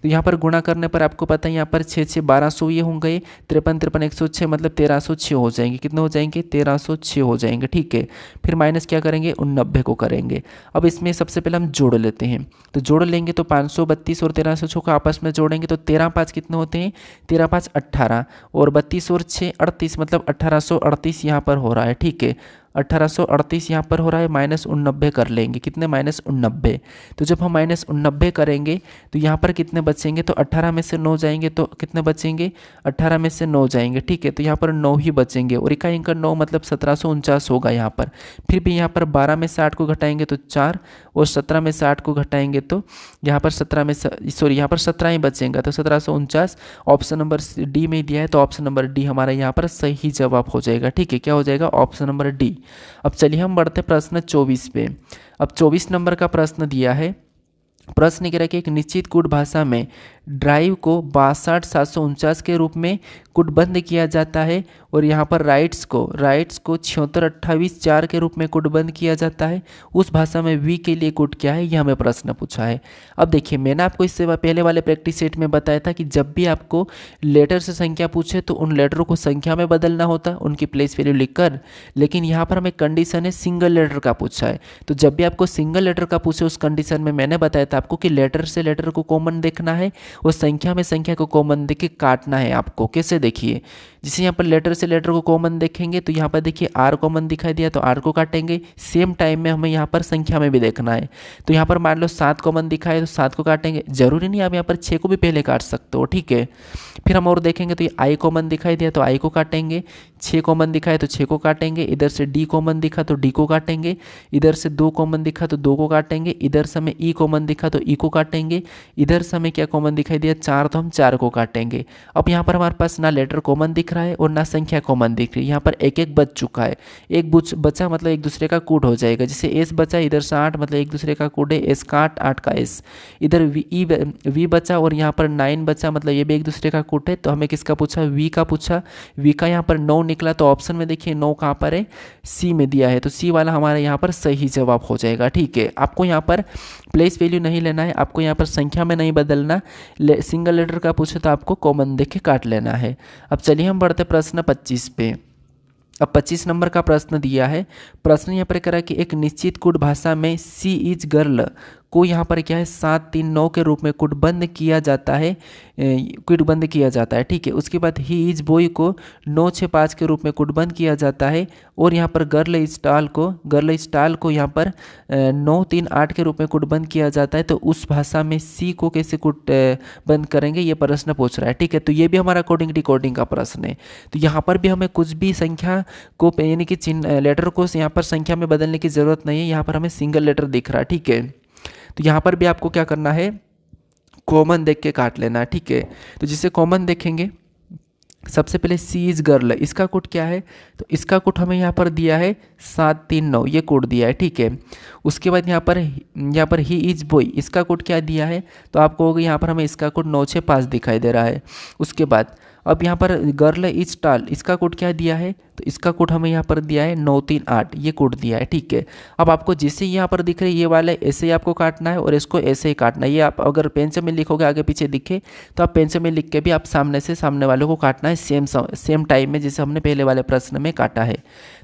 तो यहाँ पर गुणा करने पर आपको पता है यहाँ पर 6 6 1200 ये होंगे, 53 53 106 मतलब 1306 हो जाएंगे। कितने हो जाएंगे, 1306 हो जाएंगे। ठीक है, फिर माइनस क्या करेंगे, 89 को करेंगे। अब इसमें सबसे पहले हम जोड़ लेते हैं, तो जोड़ लेंगे तो 532 और 1306 को आपस में जोड़ेंगे तो 13 5 कितने होते हैं, 13 5 18 और 32 और 6 38 मतलब 1838 यहाँ पर हो रहा है। ठीक है, 1838 यहाँ पर हो रहा है, माइनस 89 कर लेंगे, कितने, माइनस 89। तो जब हम माइनस 89 करेंगे तो यहाँ पर कितने बचेंगे, तो 18 में से 9 जाएंगे तो कितने बचेंगे, 18 में से 9 जाएंगे। ठीक है, तो यहाँ पर 9 ही बचेंगे और इकाई अंक 9 मतलब 1749 होगा यहाँ पर। फिर भी यहाँ पर 12 में से 8 को घटाएंगे तो 4 और 17 में से 8 को घटाएंगे तो यहाँ पर 17 में सॉरी यहाँ पर 17 ही बचेंगे, तो 1749 ऑप्शन नंबर डी में दिया है, तो ऑप्शन नंबर डी हमारा यहाँ पर सही जवाब हो जाएगा। ठीक है, क्या हो जाएगा, ऑप्शन नंबर डी। अब चलिए हम बढ़ते प्रश्न 24 पे। अब 24 नंबर का प्रश्न दिया है, प्रश्न कह रहा है कि एक निश्चित कूट भाषा में ड्राइव को 62 के रूप में कूटबद्ध किया जाता है और यहाँ पर राइट्स को 76 28 4 के रूप में कूटबद्ध किया जाता है। उस भाषा में वी के लिए कूट क्या है, यह हमें प्रश्न पूछा है। अब देखिए, मैंने आपको इससे पहले वाले प्रैक्टिस सेट में बताया था कि जब भी आपको लेटर से संख्या पूछे तो उन लेटरों को संख्या में बदलना होता, उनकी प्लेस वैल्यू लिखकर। लेकिन यहाँ पर हमें कंडीशन है सिंगल लेटर का पूछा है, तो जब भी आपको सिंगल लेटर का पूछे उस कंडीशन में मैंने बताया था आपको कि लेटर से लेटर को कॉमन देखना है और संख्या में संख्या को कॉमन देख के काटना है आपको। कैसे, देखिए, जैसे यहाँ पर लेटर से लेटर को कॉमन देखेंगे तो यहाँ पर देखिए आर कॉमन दिखाई दिया तो आर को काटेंगे। सेम टाइम में हमें यहाँ पर संख्या में भी देखना है, तो यहाँ पर मान लो 7 कॉमन दिखाए तो 7 को काटेंगे, जरूरी नहीं आप यहाँ पर 6 को भी पहले काट सकते हो। ठीक है, फिर हम और देखेंगे तो ये आई कॉमन दिखाई दिया तो आई को काटेंगे, 6 कॉमन दिखाए तो 6 को काटेंगे, इधर से डी कॉमन दिखा तो डी को काटेंगे, इधर से 2 कॉमन दिखा तो 2 को काटेंगे, इधर से हमें ई कॉमन दिखा तो ई को काटेंगे, इधर से हमें क्या कॉमन दिखाई दिया 4 तो हम 4 को काटेंगे। अब यहाँ पर हमारे पास ना लेटर कॉमन दिख रहा है और ना संख्या कॉमन दिख रही है, यहाँ पर एक एक बच चुका है। एक बचा मतलब एक दूसरे का कूट हो जाएगा, जैसे एस बचा इधर से 8 मतलब एक दूसरे का कूट है, एस का 8 8 का एस, इधर वी बचा और यहाँ पर 9 बचा मतलब ये भी एक दूसरे का कूट है। तो हमें किसका पूछा, वी का पूछा, वी का यहाँ पर 9 निकला, तो ऑप्शन में देखिए 9 कहाँ पर है, सी में दिया है, तो सी वाला हमारा यहाँ पर सही जवाब हो जाएगा। ठीक है, आपको यहाँ पर प्लेस वैल्यू नहीं लेना है, आपको यहाँ पर संख्या में नहीं बदलना, सिंगल लेटर का पूछे तो आपको कॉमन देख के काट लेना है। अब चलिए हम बढ़ते प्रश्न 25 पे। अब 25 नंबर का प्रश्न दिया है, प्रश्न यहाँ पर करा कि एक निश्चित कूट भाषा में सी इज गर्ल को यहाँ पर क्या है 7 3 9 के रूप में कूटबद्ध किया जाता है, कूटबद्ध किया जाता है। ठीक है, उसके बाद ही इज बॉय को 9 6 5 के रूप में कूटबद्ध किया जाता है और यहाँ पर गर्ल इज टाल को यहाँ पर 9 3 8 के रूप में कूटबद्ध किया जाता है। तो उस भाषा में सी को कैसे कूटबद्ध करेंगे, ये प्रश्न पूछ रहा है। ठीक है, तो ये भी हमारा कोडिंग डिकोडिंग का प्रश्न है। तो यहाँ पर भी हमें कुछ भी संख्या को यानी कि चिन्ह लेटर को यहाँ पर संख्या में बदलने की जरूरत नहीं है, यहाँ पर हमें सिंगल लेटर दिख रहा है। ठीक है, तो यहाँ पर भी आपको क्या करना है, कॉमन देख के काट लेना है। ठीक है, तो जिसे कॉमन देखेंगे सबसे पहले सी इज गर्ल, इसका कोड क्या है, तो इसका कोड हमें यहाँ पर दिया है 7 3 9, ये कोड दिया है। ठीक है, उसके बाद यहाँ पर ही इज बॉय, इसका कोड क्या दिया है, तो आपको होगा यहाँ पर हमें इसका कोड 9 6 5 दिखाई दे रहा है। उसके बाद अब यहाँ पर गर्ल इज टाल, इसका कोड क्या दिया है, तो इसका कोड हमें यहाँ पर दिया है 9 3 8, ये कोड दिया है। ठीक है, अब आपको जैसे यहाँ पर दिख रहे ये वाला ऐसे ही आपको काटना है और इसको ऐसे ही काटना है। ये आप अगर पेंसिल में लिखोगे आगे पीछे दिखे तो आप पेंसिल में लिख के भी आप सामने से सामने वाले को काटना है सेम टाइम में, जैसे हमने पहले वाले प्रश्न में काटा है।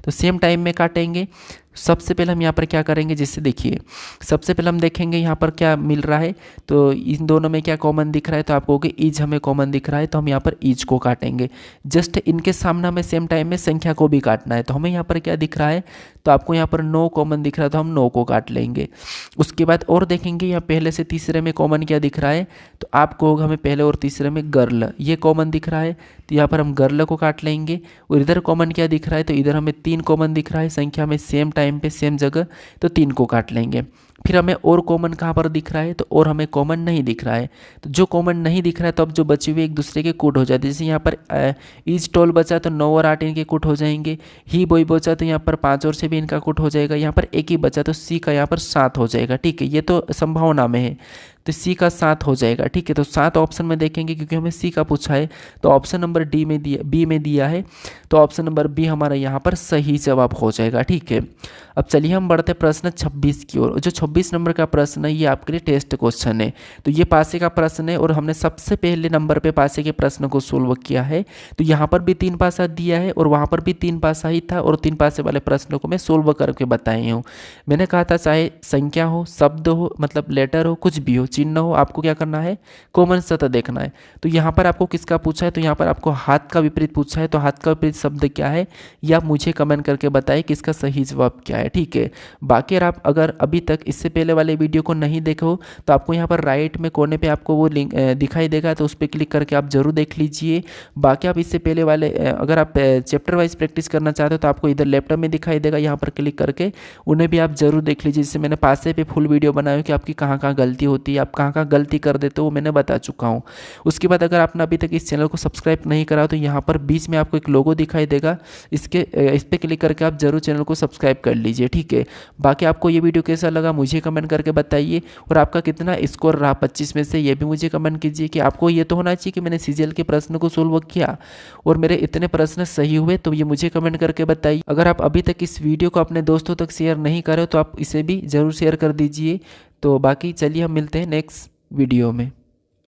तो सेम टाइम में काटेंगे, सबसे पहले हम यहाँ पर क्या करेंगे, जिससे देखिए सबसे पहले हम देखेंगे यहाँ पर क्या मिल रहा है। तो इन दोनों में क्या कॉमन दिख रहा है, तो आप कहोगे ईज हमें कॉमन दिख रहा है, तो हम यहाँ पर ईज को काटेंगे। जस्ट इनके सामने हमें सेम टाइम में संख्या को भी काटना है। तो हमें यहाँ पर क्या दिख रहा है, तो आपको यहाँ पर 9 कॉमन दिख रहा है, तो हम 9 को काट लेंगे। उसके बाद और देखेंगे यहाँ पहले से तीसरे में कॉमन क्या दिख रहा है, तो आपको होगा हमें पहले और तीसरे में गर्ल ये कॉमन दिख रहा है, तो यहाँ पर हम गर्ल को काट लेंगे। और इधर कॉमन क्या दिख रहा है, तो इधर हमें 3 कॉमन दिख रहा है, संख्या में सेम टाइम पे सेम जगह, तो 3 को काट लेंगे। फिर हमें और कॉमन कहाँ पर दिख रहा है, तो और हमें कॉमन नहीं दिख रहा है। तो जो कॉमन नहीं दिख रहा है, तो अब जो बचे हुए एक दूसरे के कूट हो जाते हैं। जैसे यहाँ पर ईज टॉल बचा, तो 9 और 8 इनके कूट हो जाएंगे। ही बॉय बचा, तो यहाँ पर 5 और 6 भी इनका कूट हो जाएगा। यहाँ पर एक ही बचा, तो सी का यहाँ पर 7 हो जाएगा। ठीक है, ये तो संभावना में है, तो सी का 7 हो जाएगा। ठीक है, तो 7 ऑप्शन में देखेंगे, क्योंकि हमें सी का पूछा है, तो ऑप्शन नंबर डी में दिया, बी में दिया है, तो ऑप्शन नंबर बी हमारा यहाँ पर सही जवाब हो जाएगा। ठीक है, अब चलिए हम बढ़ते प्रश्न 26 की ओर। जो 26 नंबर का प्रश्न है, ये आपके लिए टेस्ट क्वेश्चन है। तो ये पासे का प्रश्न है, और हमने सबसे पहले नंबर पे पासे के प्रश्न को सोल्व किया है। तो यहाँ पर भी 3 पासा दिया है, और वहाँ पर भी 3 पासा ही था, और 3 पासे वाले प्रश्नों को मैं सोल्व करके बताई हूँ। मैंने कहा था चाहे संख्या हो, शब्द हो, मतलब लेटर हो, कुछ भी हो, चिन्ह हो, आपको क्या करना है, कॉमन सतह देखना है। तो यहाँ पर आपको किसका पूछा है, तो यहाँ पर आपको हाथ का विपरीत पूछा है। तो हाथ का विपरीत शब्द क्या है, ये आप मुझे कमेंट करके बताइए कि इसका सही जवाब क्या है। ठीक है, बाकी अगर अभी तक इससे पहले वाले वीडियो को नहीं देखे हो, तो आपको यहाँ पर राइट में कोने पे आपको वो लिंक दिखाई देगा, तो उस पर क्लिक करके आप जरूर देख लीजिए। बाकी आप इससे पहले वाले अगर आप चैप्टर वाइज प्रैक्टिस करना चाहते हो, तो आपको इधर लैपटॉप में दिखाई देगा, यहाँ पर क्लिक करके उन्हें भी आप जरूर देख लीजिए। जिससे मैंने पासे पे फुल वीडियो बनाया हो कि आपकी कहाँ कहाँ गलती होती है, आप कहाँ कहाँ गलती कर देते हो, वो मैंने बता चुका हूँ। उसके बाद अगर आपने अभी तक इस चैनल को सब्सक्राइब नहीं करा, तो यहाँ पर बीच में आपको एक लोगो दिखाई देगा, इस पर क्लिक करके आप जरूर चैनल को सब्सक्राइब कर लीजिए। ठीक है, बाकी आपको ये वीडियो कैसा लगा मुझे कमेंट करके बताइए, और आपका कितना स्कोर रहा 25 में से, ये भी मुझे कमेंट कीजिए। कि आपको ये तो होना चाहिए कि मैंने सीजीएल के प्रश्न को सोल्व किया और मेरे इतने प्रश्न सही हुए, तो ये मुझे कमेंट करके बताइए। अगर आप अभी तक इस वीडियो को अपने दोस्तों तक शेयर नहीं करें, तो आप इसे भी जरूर शेयर कर दीजिए। तो बाकी चलिए हम मिलते हैं नेक्स्ट वीडियो में।